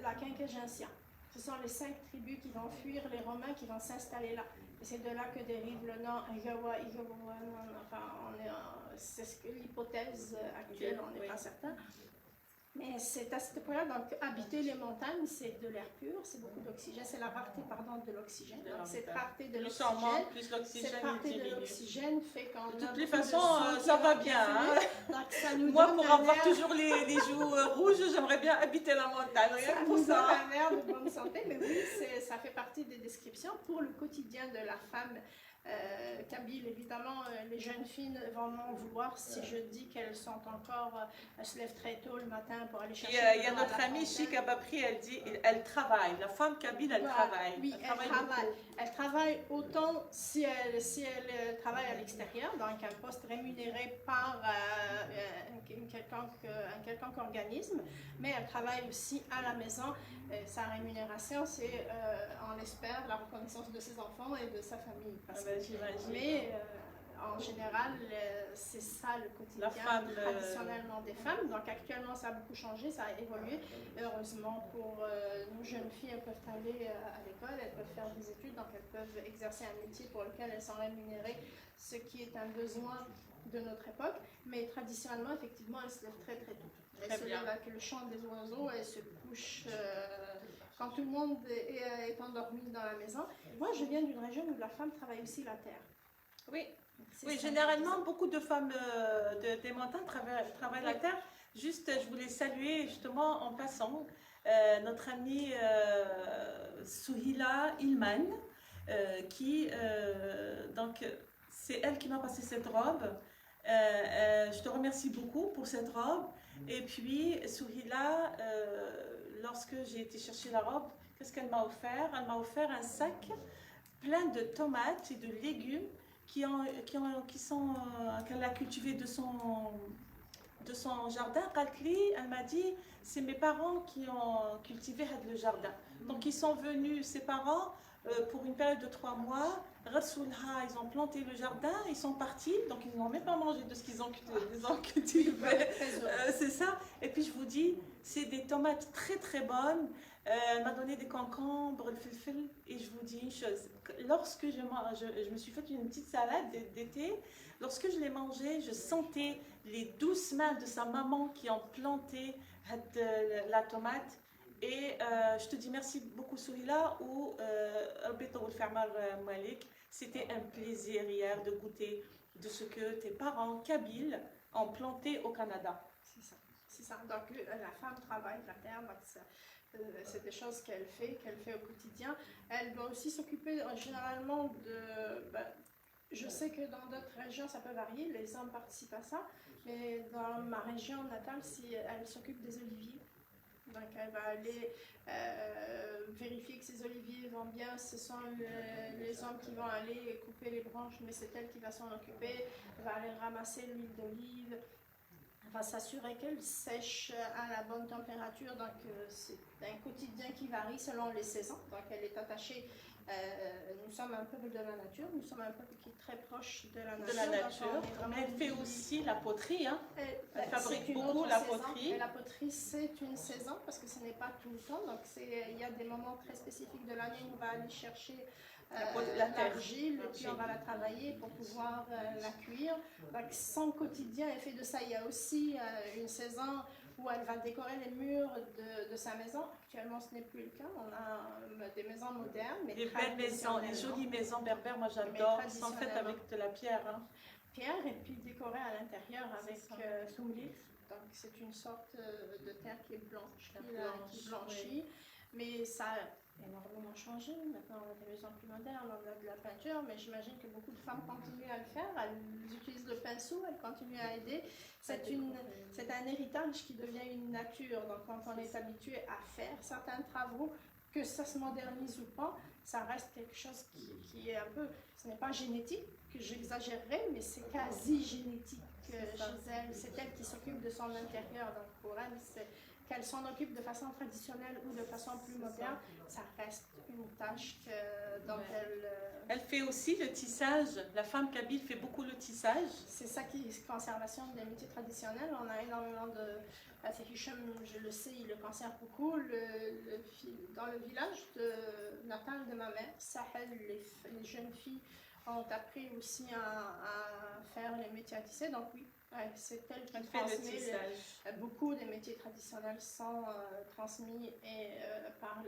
Speaker 2: la Quinquagentia. Ce sont les 5 tribus qui vont fuir les Romains, qui vont s'installer là. Et c'est de là que dérive le nom Igawa, c'est l'hypothèse actuelle, on n'est pas certain. Mais c'est à cette époque-là, donc habiter les montagnes, c'est de l'air pur, c'est beaucoup d'oxygène, c'est la rareté de l'oxygène. Donc cette rareté de l'oxygène fait qu'on a.
Speaker 1: De toutes les façons, ça va bien. Hein?
Speaker 2: Moi,
Speaker 1: pour avoir toujours les joues rouges, j'aimerais bien habiter la montagne.
Speaker 2: Ça nous donne un air de bonne santé, mais oui, ça fait partie des descriptions pour le quotidien de la femme. Kabyle, évidemment, les jeunes filles vont m'en vouloir si je dis qu'elles sont encore, elles se lèvent très tôt le matin pour aller chercher.
Speaker 1: Il y a notre amie Chika Babri, elle dit, elle travaille. La femme kabyle, elle travaille.
Speaker 2: Oui, elle travaille autant si elle travaille à l'extérieur, donc un poste rémunéré par un quelconque organisme, mais elle travaille aussi à la maison. Sa rémunération, c'est, on l'espère, la reconnaissance de ses enfants et de sa famille. Mais en général, c'est ça le quotidien traditionnellement des femmes. Donc actuellement, ça a beaucoup changé, ça a évolué. Heureusement pour nos jeunes filles, elles peuvent aller à l'école, elles peuvent faire des études, donc elles peuvent exercer un métier pour lequel elles sont rémunérées, ce qui est un besoin de notre époque. Mais traditionnellement, effectivement, elles se lèvent très tôt. Elles se lèvent avec le chant des oiseaux, elles se couchent quand tout le monde est endormi dans la maison. Moi, je viens d'une région où la femme travaille aussi la terre.
Speaker 1: Oui, généralement, beaucoup de femmes des montagnes travaillent la terre. Juste, je voulais saluer justement en passant notre amie Souhila Ilman, Donc, c'est elle qui m'a passé cette robe. Je te remercie beaucoup pour cette robe. Et puis, Souhila, lorsque j'ai été chercher la robe, qu'est-ce qu'elle m'a offert? Elle m'a offert un sac plein de tomates et de légumes qu'elle a cultivés de son jardin. Elle m'a dit, c'est mes parents qui ont cultivé le jardin. Donc ils sont venus, ses parents, pour une période de 3 mois. Ils ont planté le jardin, ils sont partis, donc ils n'ont même pas mangé de ce qu'ils ont cultivé. C'est ça. Et puis je vous dis, c'est des tomates très très bonnes. Elle m'a donné des concombres, le filfil, et je vous dis une chose, lorsque je me suis fait une petite salade d'été, lorsque je l'ai mangée, je sentais les douces mains de sa maman qui ont planté la tomate. Et je te dis merci beaucoup Souhila ou Malik. C'était un plaisir hier de goûter de ce que tes parents kabyles ont planté au Canada.
Speaker 2: C'est ça. Donc la femme travaille la terre, donc c'est des choses qu'elle fait au quotidien. Elle doit aussi s'occuper généralement je sais que dans d'autres régions ça peut varier, les hommes participent à ça, mais dans ma région natale, elle s'occupe des oliviers. Donc elle va aller vérifier que ces oliviers vont bien. Ce sont les hommes qui vont aller couper les branches, mais c'est elle qui va s'en occuper. Elle va aller ramasser l'huile d'olive. Elle va s'assurer qu'elle sèche à la bonne température. Donc c'est un quotidien qui varie selon les saisons. Donc elle est attachée. Nous sommes un peuple de la nature, nous sommes un peuple qui est très proche de la nature.
Speaker 1: Mais elle fait aussi la poterie, hein. Elle fabrique beaucoup la poterie.
Speaker 2: Et la poterie, c'est une saison parce que ce n'est pas tout le temps. Donc il y a des moments très spécifiques de l'année où on va aller chercher l'argile et puis on va la travailler pour pouvoir la cuire. Donc son quotidien est fait de ça. Il y a aussi une saison où elle va décorer les murs de sa maison. Actuellement, ce n'est plus le cas. On a des maisons modernes, mais
Speaker 1: des belles maisons, des jolies maisons berbères. Moi, j'adore. Elles sont faites avec de la pierre. Hein.
Speaker 2: Pierre, et puis décorées à l'intérieur avec soumlif. Donc, c'est une sorte de terre qui est blanche, qui blanchit. Oui. Mais ça a énormément changé. Maintenant, on a des maisons plus modernes, on a de la peinture, mais j'imagine que beaucoup de femmes continuent à le faire. Elles utilisent le pinceau, elles continuent à aider. C'est un héritage qui devient une nature. Donc, quand on est habitué à faire certains travaux, que ça se modernise ou pas, ça reste quelque chose qui est un peu... Ce n'est pas génétique, que j'exagérerais, mais c'est quasi génétique chez elle. C'est elle qui s'occupe de son intérieur. Donc, pour elle, qu'elle s'en occupe de façon traditionnelle ou de façon plus moderne, ça reste une tâche dont
Speaker 1: elle fait aussi le tissage. La femme kabyle fait beaucoup le tissage.
Speaker 2: C'est ça qui est conservation des métiers traditionnels. On a énormément de... Hicham, je le sais, il le conserve beaucoup. Dans le village natal de ma mère, Sahel, les jeunes filles ont appris aussi à faire les métiers à tisser. Donc oui, c'est elle qui transmet beaucoup des métiers traditionnels sont transmis par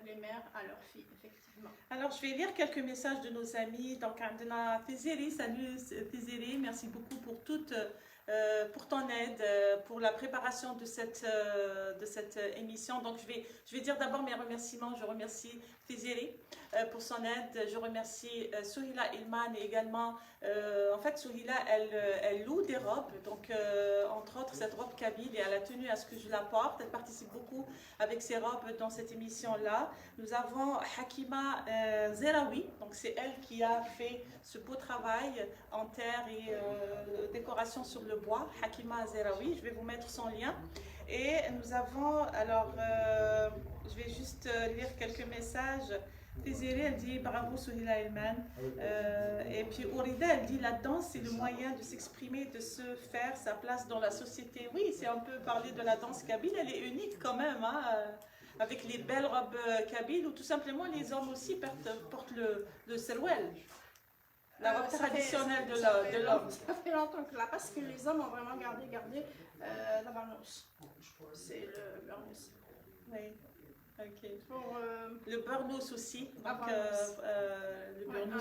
Speaker 2: les mères à leurs filles, effectivement.
Speaker 1: Alors, je vais lire quelques messages de nos amis. Donc, Andena Tézéré, salut Tézéré, merci beaucoup pour ton aide, pour la préparation de cette émission. Donc, je vais dire d'abord mes remerciements. Je remercie Tézéré pour son aide. Je remercie Souhila Ilman et également, en fait, Souhila, elle loue des robes, donc entre autres cette robe kabyle, et elle a tenu à ce que je la porte. Elle participe beaucoup avec ses robes dans cette émission-là. Nous avons Hakima Zeraoui, donc c'est elle qui a fait ce beau travail en terre et décoration sur le bois. Hakima Zeraoui, je vais vous mettre son lien. Et nous avons, alors, je vais juste lire quelques messages. Tézéré, elle dit bravo Souhila Ilman. Et puis Ourida, elle dit la danse c'est le moyen de s'exprimer, de se faire sa place dans la société. Oui, c'est un peu parler de la danse kabyle, elle est unique quand même, hein, avec les belles robes kabyles, ou tout simplement les hommes aussi portent le serwel, la robe traditionnelle de l'homme.
Speaker 2: Ça fait longtemps que là, parce que les hommes ont vraiment gardé la barnousse. C'est le barnousse.
Speaker 1: Oui. Ok. Le burnous aussi. Donc, le burnous,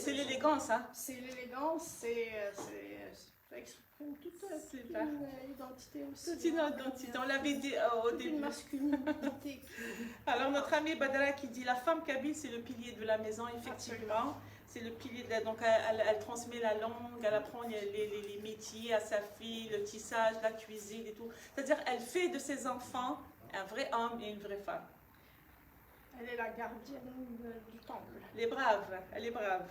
Speaker 1: c'est l'élégance. Hein.
Speaker 2: C'est l'élégance, Ça exprime toute
Speaker 1: Super.
Speaker 2: une identité aussi.
Speaker 1: Toute une identité, on l'avait dit au
Speaker 2: Toute une
Speaker 1: début.
Speaker 2: masculinité.
Speaker 1: Alors notre amie Badra qui dit la femme kabyle c'est le pilier de la maison, effectivement. C'est le pilier de la... Donc elle transmet la langue, elle apprend les métiers à sa fille, le tissage, la cuisine et tout. C'est-à-dire elle fait de ses enfants un vrai homme et une vraie femme.
Speaker 2: Elle est la gardienne du temple.
Speaker 1: Elle est brave, elle est brave.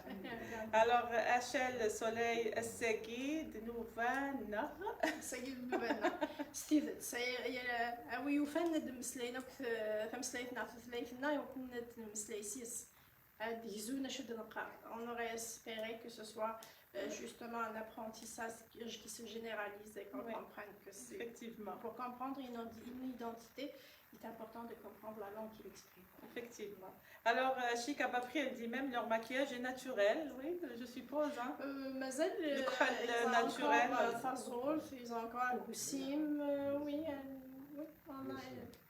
Speaker 1: Alors Hachel Soleil Essegui de Nouvana.
Speaker 2: سيد ببنا ستيفن وي وفند مسلينا فمسليتنا في ثلاثنا وكنا مسليسيس ديزونا شد نقرا. On aurait espéré que ce soit justement un apprentissage qui se généralise et qu'on comprenne que c'est...
Speaker 1: Effectivement.
Speaker 2: Pour comprendre une identité, il est important de comprendre la langue qu'il exprime.
Speaker 1: Effectivement. Alors, Chic Abapri, elle dit même leur maquillage est naturel, oui, je suppose. Hein.
Speaker 2: مازال
Speaker 1: naturel.
Speaker 2: Fazol, ils ont encore Goussim, oui, on a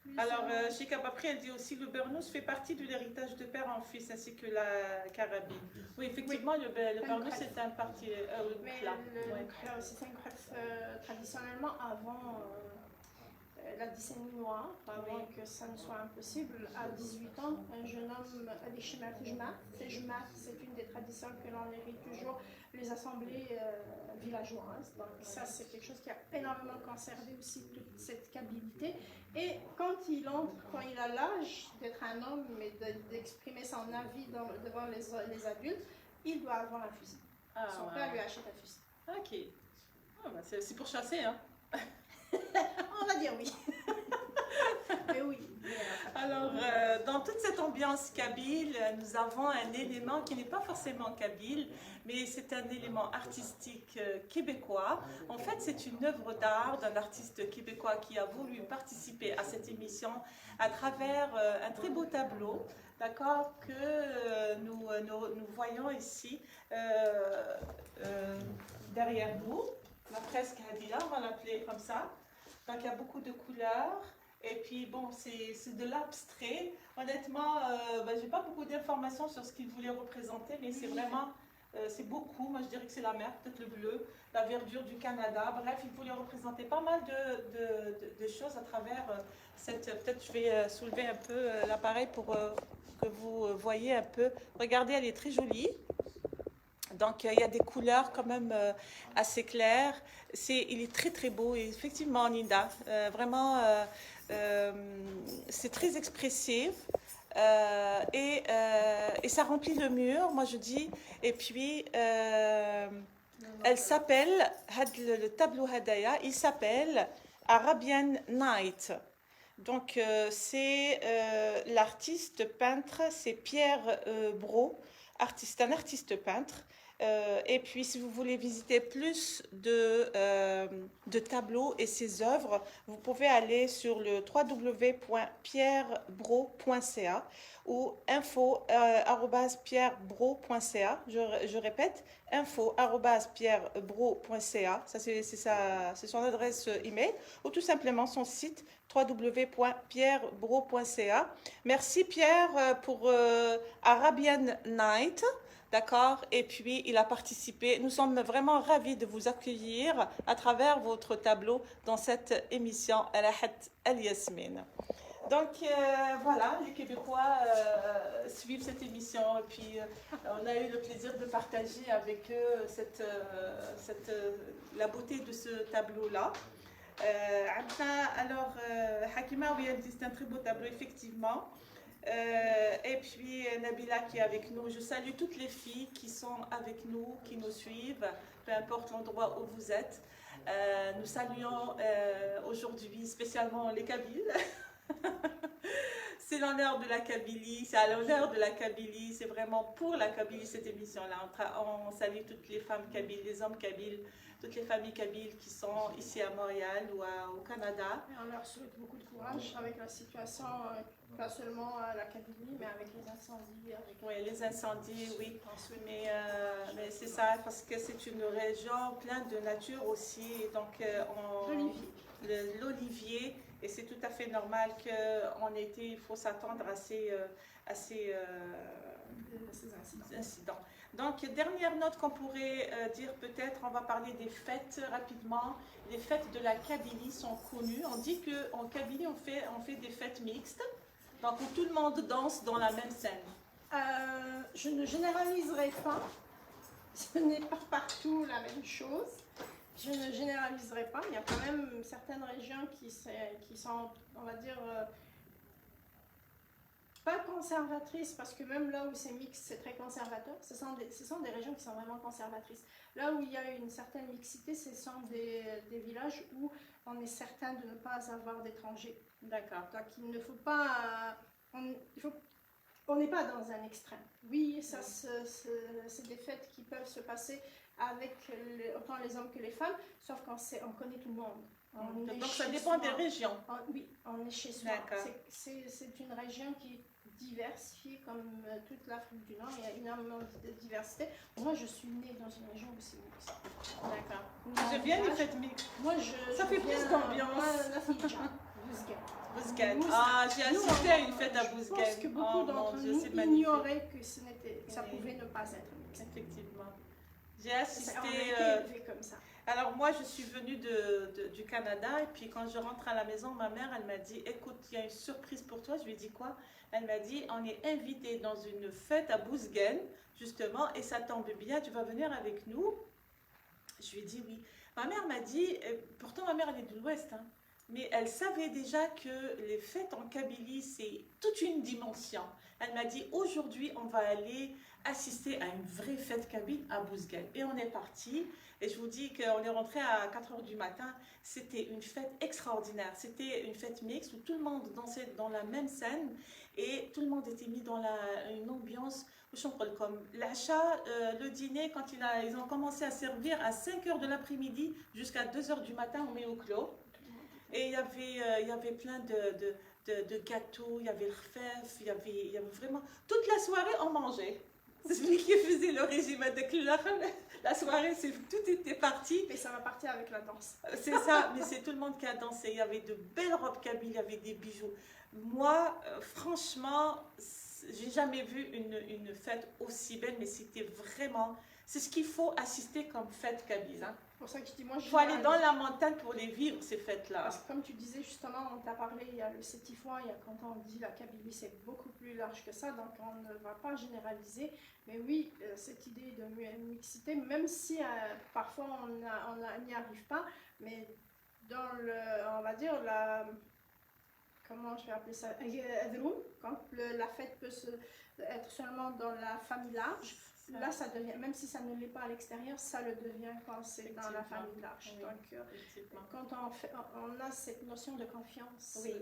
Speaker 2: plus.
Speaker 1: Alors, Chic Abapri, elle dit aussi le Bernous fait partie de l'héritage de père en fils ainsi que la carabine. Oui, effectivement, le Bernous c'est un parti.
Speaker 2: Mais c'est un greffe traditionnellement avant. La décennie noire, avant que ça ne soit impossible, à 18 ans, un jeune homme a des schémas c'est une des traditions que l'on hérite toujours, les assemblées villageoises. Donc ça, c'est quelque chose qui a énormément conservé aussi toute cette kabylité. Et quand il a l'âge d'être un homme et d'exprimer son avis devant les adultes, il doit avoir un fusil. Son père lui achète un fusil.
Speaker 1: Ok. Ah, bah, c'est pour chasser, hein.
Speaker 2: On va dire oui. Mais oui.
Speaker 1: Alors, dans toute cette ambiance kabyle, nous avons un élément qui n'est pas forcément kabyle, mais c'est un élément artistique québécois. En fait, c'est une œuvre d'art d'un artiste québécois qui a voulu participer à cette émission à travers un très beau tableau, d'accord, que nous voyons ici derrière nous. La fresque Hadila, on va l'appeler comme ça. Donc il y a beaucoup de couleurs. Et puis bon, c'est de l'abstrait. Honnêtement, j'ai pas beaucoup d'informations sur ce qu'il voulait représenter, mais c'est vraiment, c'est beaucoup. Moi je dirais que c'est la mer, peut-être le bleu, la verdure du Canada. Bref, il voulait représenter pas mal de choses à travers cette... Peut-être je vais soulever un peu l'appareil pour que vous voyez un peu. Regardez, elle est très jolie. Donc, il y a des couleurs quand même assez claires. Il est très, très beau. Et effectivement, Ninda, vraiment, c'est très expressif. Et ça remplit le mur, moi je dis. Et puis, elle s'appelle, le tableau Hadaya, il s'appelle Arabian Night. Donc, c'est l'artiste peintre, c'est Pierre Brault, un artiste peintre. Et puis, si vous voulez visiter plus de tableaux et ses œuvres, vous pouvez aller sur le www.pierrebrault.ca ou info@pierrebrault.ca. Je répète, info@pierrebrault.ca. Ça, c'est son adresse email ou tout simplement son site www.pierrebrault.ca. Merci Pierre pour Arabian Night. D'accord? Et puis, il a participé. Nous sommes vraiment ravis de vous accueillir à travers votre tableau dans cette émission Rahat El Yasmine. Donc, voilà, les Québécois suivent cette émission. Et puis, on a eu le plaisir de partager avec eux la beauté de ce tableau-là. Alors, Hakima, oui, elle dit c'est un très beau tableau, effectivement. Et puis Nabila qui est avec nous. Je salue toutes les filles qui sont avec nous, qui nous suivent, peu importe l'endroit où vous êtes. Nous saluons aujourd'hui spécialement les Kabyles. C'est l'honneur de la Kabylie, c'est à l'honneur de la Kabylie, c'est vraiment pour la Kabylie cette émission-là. On salue toutes les femmes kabyles, les hommes kabyles, toutes les familles kabyles qui sont ici à Montréal ou au Canada.
Speaker 2: Et on leur souhaite beaucoup de courage avec la situation, pas seulement à la Kabylie, mais avec les incendies.
Speaker 1: Oui, les incendies, oui. Mais c'est ça, parce que c'est une région pleine de nature aussi. Donc, l'olivier. Et c'est tout à fait normal qu'en été, il faut s'attendre à ces incidents. Donc, dernière note qu'on pourrait dire peut-être, on va parler des fêtes rapidement. Les fêtes de la Kabylie sont connues. On dit qu'en Kabylie, on fait des fêtes mixtes, donc où tout le monde danse dans la même scène.
Speaker 2: Je ne généraliserai pas. Ce n'est pas partout la même chose. Je ne généraliserai pas. Il y a quand même certaines régions qui sont, on va dire, pas conservatrices, parce que même là où c'est mixte, c'est très conservateur. Ce sont des régions qui sont vraiment conservatrices. Là où il y a une certaine mixité, ce sont des villages où on est certain de ne pas avoir d'étrangers.
Speaker 1: D'accord.
Speaker 2: Donc il ne faut pas... On n'est pas dans un extrême. Oui, ça, c'est des fêtes qui peuvent se passer avec autant les hommes que les femmes, sauf qu'on connaît tout le monde.
Speaker 1: Donc ça dépend des régions.
Speaker 2: Oui, on est chez soi.
Speaker 1: D'accord.
Speaker 2: C'est une région qui est diversifiée comme toute l'Afrique du Nord. Il y a énormément de diversité. Moi, je suis née dans une région où c'est mixte.
Speaker 1: D'accord. Je viens des fêtes mixtes.
Speaker 2: Moi,
Speaker 1: ça fait plus d'ambiance.
Speaker 2: La Fidjan,
Speaker 1: Bouzguet. Ah, j'ai assisté à une fête à Bouzguet.
Speaker 2: Je pense que beaucoup d'entre nous ignoraient que ça pouvait ne pas être mixte.
Speaker 1: Effectivement. J'ai assisté.
Speaker 2: On a été élevés comme ça.
Speaker 1: Alors moi, je suis venue du Canada et puis quand je rentre à la maison, ma mère, elle m'a dit, écoute, il y a une surprise pour toi. Je lui ai dit quoi? Elle m'a dit, on est invité dans une fête à Bouzguet, justement, et ça tombe bien, tu vas venir avec nous? Je lui ai dit oui. Ma mère m'a dit, pourtant ma mère elle est de l'Ouest, hein, mais elle savait déjà que les fêtes en Kabylie, c'est toute une dimension. Elle m'a dit, aujourd'hui, on va aller assister à une vraie fête kabyle à Bouzguel. Et on est parti. Et je vous dis qu'on est rentré à 4 h du matin. C'était une fête extraordinaire. C'était une fête mixte où tout le monde dansait dans la même scène et tout le monde était mis dans une ambiance. Comme l'achat, le dîner, quand ils ont commencé à servir à 5 h de l'après-midi jusqu'à 2 h du matin, on met au clos. Et il y avait plein de gâteaux, il y avait le rfef, il y avait vraiment... Toute la soirée, on mangeait. C'est celui qui faisait le régime avec la soirée, tout était parti.
Speaker 2: Mais ça va partir avec la danse.
Speaker 1: C'est ça, mais c'est tout le monde qui a dansé. Il y avait de belles robes kabyles, il y avait des bijoux. Moi, franchement, j'ai jamais vu une fête aussi belle, mais c'était vraiment... C'est ce qu'il faut assister comme fête kabyle. Hein.
Speaker 2: C'est pour ça que je dis, moi,
Speaker 1: il faut aller dans la montagne pour les vivre, ces fêtes-là.
Speaker 2: Parce que comme tu disais justement, on t'a parlé, il y a le sétifouin, quand on dit la Kabylie, c'est beaucoup plus large que ça, donc on ne va pas généraliser. Mais oui, cette idée de mixité, même si parfois on n'y arrive pas, mais dans on va dire, comment je vais appeler ça, quand la fête peut être seulement dans la famille large, là, ça devient, même si ça ne l'est pas à l'extérieur, ça le devient quand c'est dans la famille large.
Speaker 1: Oui,
Speaker 2: donc, quand on a cette notion de confiance.
Speaker 1: Oui.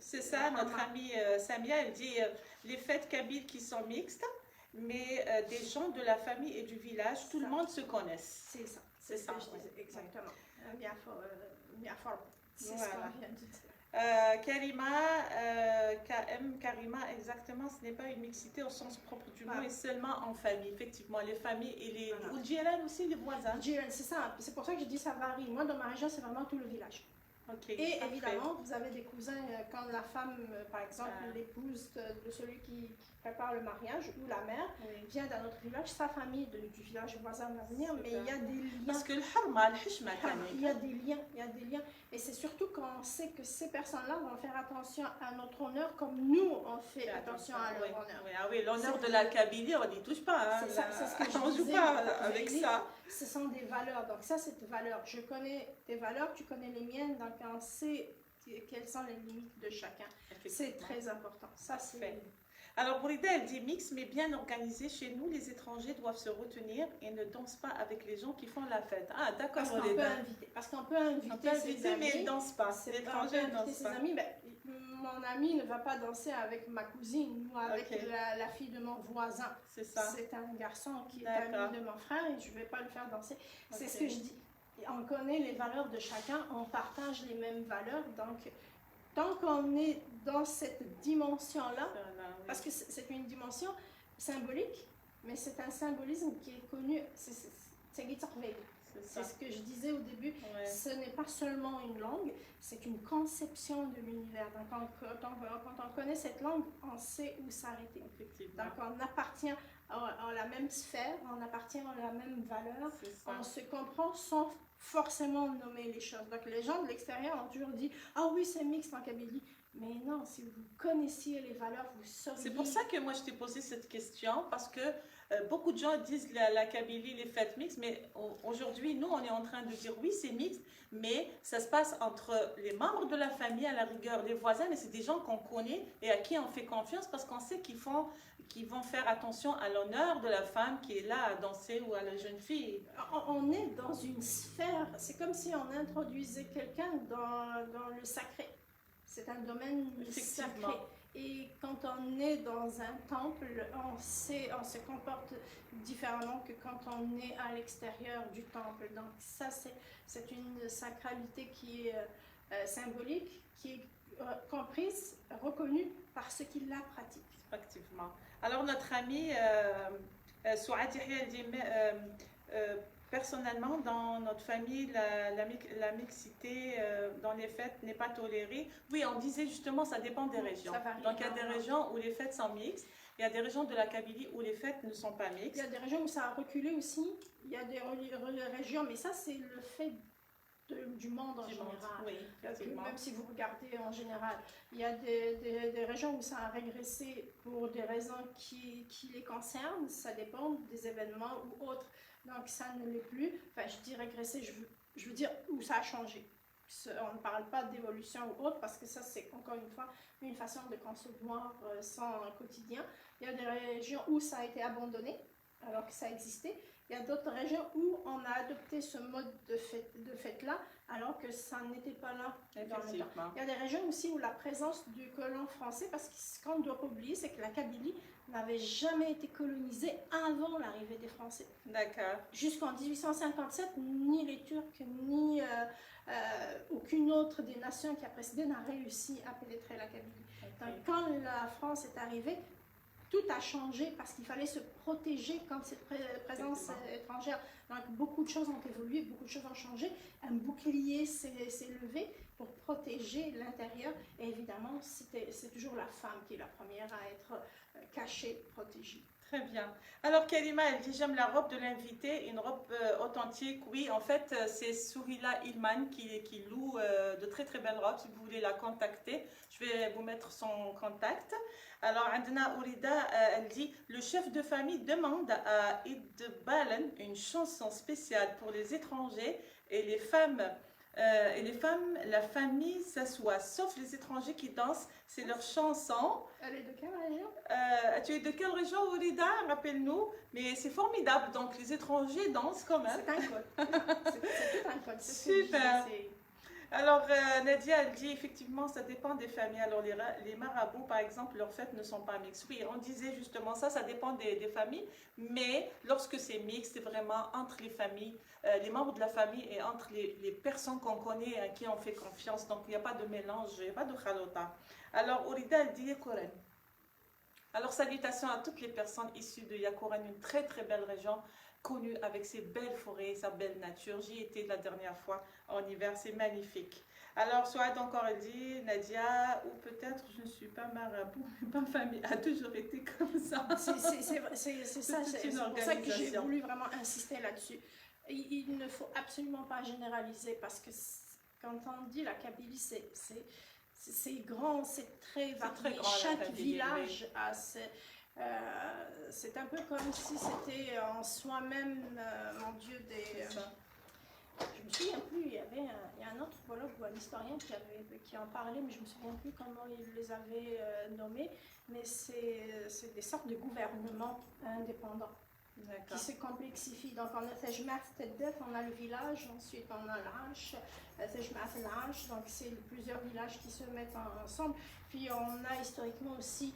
Speaker 2: C'est
Speaker 1: ça, notre amie Samia, elle dit les fêtes kabyles qui sont mixtes, mais des gens de la famille et du village, tout le monde se connaisse.
Speaker 2: C'est ça. C'est ça, je disais, exactement. C'est ce qu'on vient de dire.
Speaker 1: Karima, exactement, ce n'est pas une mixité au sens propre du mot, mais seulement en famille, effectivement, les familles et les... Ou le aussi, les voisins.
Speaker 2: C'est ça, c'est pour ça que je dis ça varie. Moi, dans ma région, c'est vraiment tout le village.
Speaker 1: Okay,
Speaker 2: et parfait. Évidemment, vous avez des cousins, quand la femme, par exemple, l'épouse de celui qui prépare le mariage, ou la mère, vient d'un autre village, sa famille du village voisin va venir, mais il y a des liens.
Speaker 1: Parce que le harma, le hishma,
Speaker 2: il y a des liens. Et c'est surtout quand on sait que ces personnes-là vont faire attention à notre honneur, comme nous, on fait attention à leur honneur.
Speaker 1: Oui, l'honneur de la Kabylie, on n'y touche pas. Hein,
Speaker 2: c'est ce que
Speaker 1: on ne joue pas avec ça.
Speaker 2: Ce sont des valeurs. Donc ça, c'est des valeurs. Je connais tes valeurs, tu connais les miennes, donc on sait quelles sont les limites de chacun. C'est très important. Ça, c'est...
Speaker 1: Alors, Bourida, elle dit mix, mais bien organisé. Chez nous, les étrangers doivent se retenir et ne dansent pas avec les gens qui font la fête. Ah, d'accord,
Speaker 2: Parce qu'on peut inviter ses amis,
Speaker 1: mais ils ne dansent pas. L'étranger ne danse pas.
Speaker 2: Amis, ben, mon ami ne va pas danser avec ma cousine ou avec la fille de mon voisin.
Speaker 1: C'est ça.
Speaker 2: C'est un garçon qui est ami de mon frère et je ne vais pas le faire danser. C'est ce que je dis. On connaît les valeurs de chacun, on partage les mêmes valeurs, donc tant qu'on est dans cette dimension-là, parce que c'est une dimension symbolique, mais c'est un symbolisme qui est connu, c'est Guitarvey. C'est ce que je disais au début.
Speaker 1: Ouais.
Speaker 2: Ce n'est pas seulement une langue, c'est une conception de l'univers. Donc, quand on connaît cette langue, on sait où s'arrêter.
Speaker 1: Effectivement.
Speaker 2: Donc, on appartient à la même sphère, on appartient à la même valeur. On se comprend sans forcément nommer les choses. Donc, les gens de l'extérieur ont toujours dit « Ah oui, c'est mixte en Kabylie ». Mais non, si vous connaissiez les valeurs, vous sauriez...
Speaker 1: C'est pour ça que moi je t'ai posé cette question, parce que beaucoup de gens disent la Kabylie, les fêtes mixtes, mais aujourd'hui, nous, on est en train de dire oui, c'est mixte, mais ça se passe entre les membres de la famille, à la rigueur, les voisins, mais c'est des gens qu'on connaît et à qui on fait confiance, parce qu'on sait qu'ils vont faire attention à l'honneur de la femme qui est là à danser ou à la jeune fille.
Speaker 2: On est dans une sphère, c'est comme si on introduisait quelqu'un dans le sacré. C'est un domaine sacré. Et quand on est dans un temple, on se comporte différemment que quand on est à l'extérieur du temple. Donc ça, c'est une sacralité qui est symbolique, qui est comprise, reconnue par ceux qui la pratiquent.
Speaker 1: Effectivement. Alors notre amie Souad Yahya dit personnellement, dans notre famille, la mixité dans les fêtes n'est pas tolérée. Oui, on disait justement, ça dépend des régions. Donc, il y a des régions où les fêtes sont mixtes. Il y a des régions de la Kabylie où les fêtes ne sont pas mixtes.
Speaker 2: Il y a des régions où ça a reculé aussi. Il y a des régions, mais ça, c'est le fait du monde en général.
Speaker 1: Oui,
Speaker 2: même si vous regardez en général, il y a des régions où ça a régressé pour des raisons qui les concernent. Ça dépend des événements ou autres. Donc ça ne l'est plus. Enfin, je dis régresser, je veux dire où ça a changé. On ne parle pas d'évolution ou autre parce que ça, c'est encore une fois une façon de concevoir son quotidien. Il y a des régions où ça a été abandonné alors que ça existait. Il y a d'autres régions où on a adopté ce mode de fête-là alors que ça n'était pas là dans le temps. Il y a des régions aussi où la présence du colon français, parce que ce qu'on ne doit pas oublier, c'est que la Kabylie n'avait jamais été colonisée avant l'arrivée des Français.
Speaker 1: D'accord.
Speaker 2: Jusqu'en 1857, ni les Turcs, ni aucune autre des nations qui a précédé n'a réussi à pénétrer la Kabylie. Okay. Donc quand la France est arrivée, tout a changé parce qu'il fallait se protéger contre cette présence étrangère. Donc beaucoup de choses ont évolué, beaucoup de choses ont changé. Un bouclier s'est levé pour protéger l'intérieur. Et évidemment, c'est toujours la femme qui est la première à être cachée, protégée.
Speaker 1: Très bien. Alors Karima, elle dit j'aime la robe de l'invité, une robe authentique. Oui, en fait, c'est Sourila Ilman qui loue de très très belles robes. Si vous voulez la contacter, je vais vous mettre son contact. Alors Adna Ourida, elle dit le chef de famille demande à Id Balen une chanson spéciale pour les étrangers et les femmes. La famille s'assoit, sauf les étrangers qui dansent, c'est leur chanson.
Speaker 2: Elle est de quelle région?
Speaker 1: Tu es de quelle région, Ourida? Rappelle-nous. Mais c'est formidable, donc les étrangers dansent quand même.
Speaker 2: C'est un code. C'est tout un code.
Speaker 1: Super. Alors Nadia, elle dit effectivement ça dépend des familles. Alors les marabouts par exemple, leurs fêtes ne sont pas mixtes. Oui, on disait justement ça dépend des familles, mais lorsque c'est mixte, c'est vraiment entre les familles, les membres de la famille et entre les personnes qu'on connaît, à qui on fait confiance. Donc il n'y a pas de mélange, il n'y a pas de khalota. Alors Ourida, elle dit Yakuren. Alors salutations à toutes les personnes issues de Yakuren, une très très belle région, connue avec ses belles forêts, sa belle nature. J'y étais la dernière fois en hiver, c'est magnifique. Alors, soit encore elle dit, Nadia, ou peut-être je ne suis pas marabout, ma famille a toujours été comme ça.
Speaker 2: C'est ça, c'est pour ça que j'ai voulu vraiment insister là-dessus. Il ne faut absolument pas généraliser parce que quand on dit la Kabylie, c'est grand, c'est très varié. Chaque village a ses... c'est un peu comme si c'était en soi-même, mon Dieu, des... je me souviens plus, il y a un anthropologue ou un historien qui en parlait, mais je me souviens plus comment il les avait nommés, mais c'est des sortes de gouvernements indépendants qui se complexifient. Donc on a Tejmat Teddef, on a le village, ensuite on a l'Ash, Tejmat l'Ash, donc c'est plusieurs villages qui se mettent ensemble. Puis on a historiquement aussi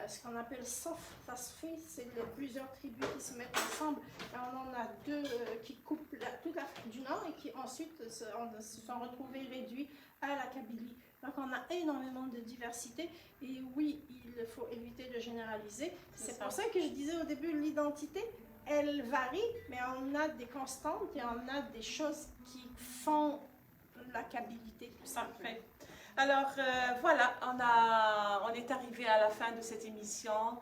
Speaker 2: ce qu'on appelle Sof Tasfi, c'est plusieurs tribus qui se mettent ensemble. Et on en a deux qui coupent toute l'Afrique du Nord et qui ensuite se sont retrouvés réduits à la Kabylie. Donc on a énormément de diversité et oui, il faut éviter de généraliser. C'est pour ça que je disais au début l'identité. elle varie, mais on a des constantes et on a des choses qui font la câbilité tout simplement.
Speaker 1: Parfait. Alors voilà, on est arrivé à la fin de cette émission.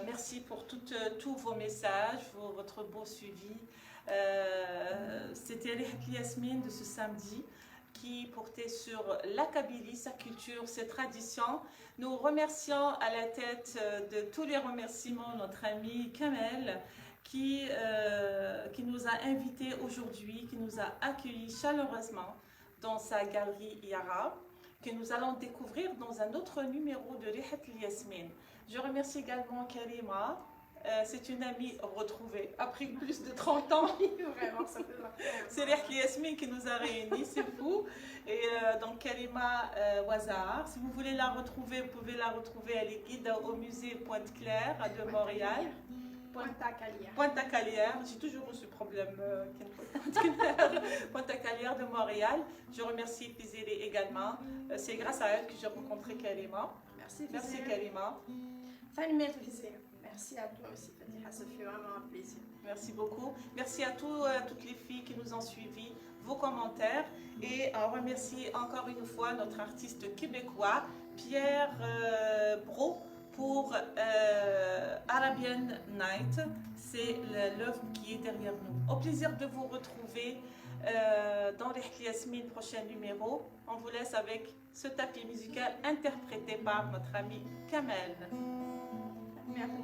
Speaker 1: Merci pour tous vos messages, votre beau suivi. C'était Rihat Yasmine de ce samedi qui portait sur la Kabylie, sa culture, ses traditions. Nous remercions à la tête de tous les remerciements notre ami Kamel qui nous a invités aujourd'hui, qui nous a accueillis chaleureusement dans sa galerie Yara, que nous allons découvrir dans un autre numéro de Rihat Yasmine. Je remercie également Karima. C'est une amie retrouvée après plus de 30 ans.
Speaker 2: Vraiment, ça fait marquer.
Speaker 1: C'est Rihat Yasmine qui nous a réunis, c'est fou. Et donc Karima Wazar, si vous voulez la retrouver, vous pouvez la retrouver. Elle est guide au musée Pointe-Claire de Montréal. Pointe-à-Calière. J'ai toujours eu ce problème. Pointe-à-Calière de Montréal. Je remercie Fizili également. C'est grâce à elle que j'ai rencontré Karima. Merci Karima.
Speaker 2: Merci à toi aussi, Fatiha. Ça fait vraiment un plaisir.
Speaker 1: Merci beaucoup. Merci à toutes les filles qui nous ont suivis, vos commentaires. Et on remercie encore une fois notre artiste québécois, Pierre Brault, pour Arabian Night. C'est l'œuvre qui est derrière nous. Au plaisir de vous retrouver dans Rihat Yasmine, prochain numéro. On vous laisse avec ce tapis musical interprété par notre ami Kamel.
Speaker 2: Merci.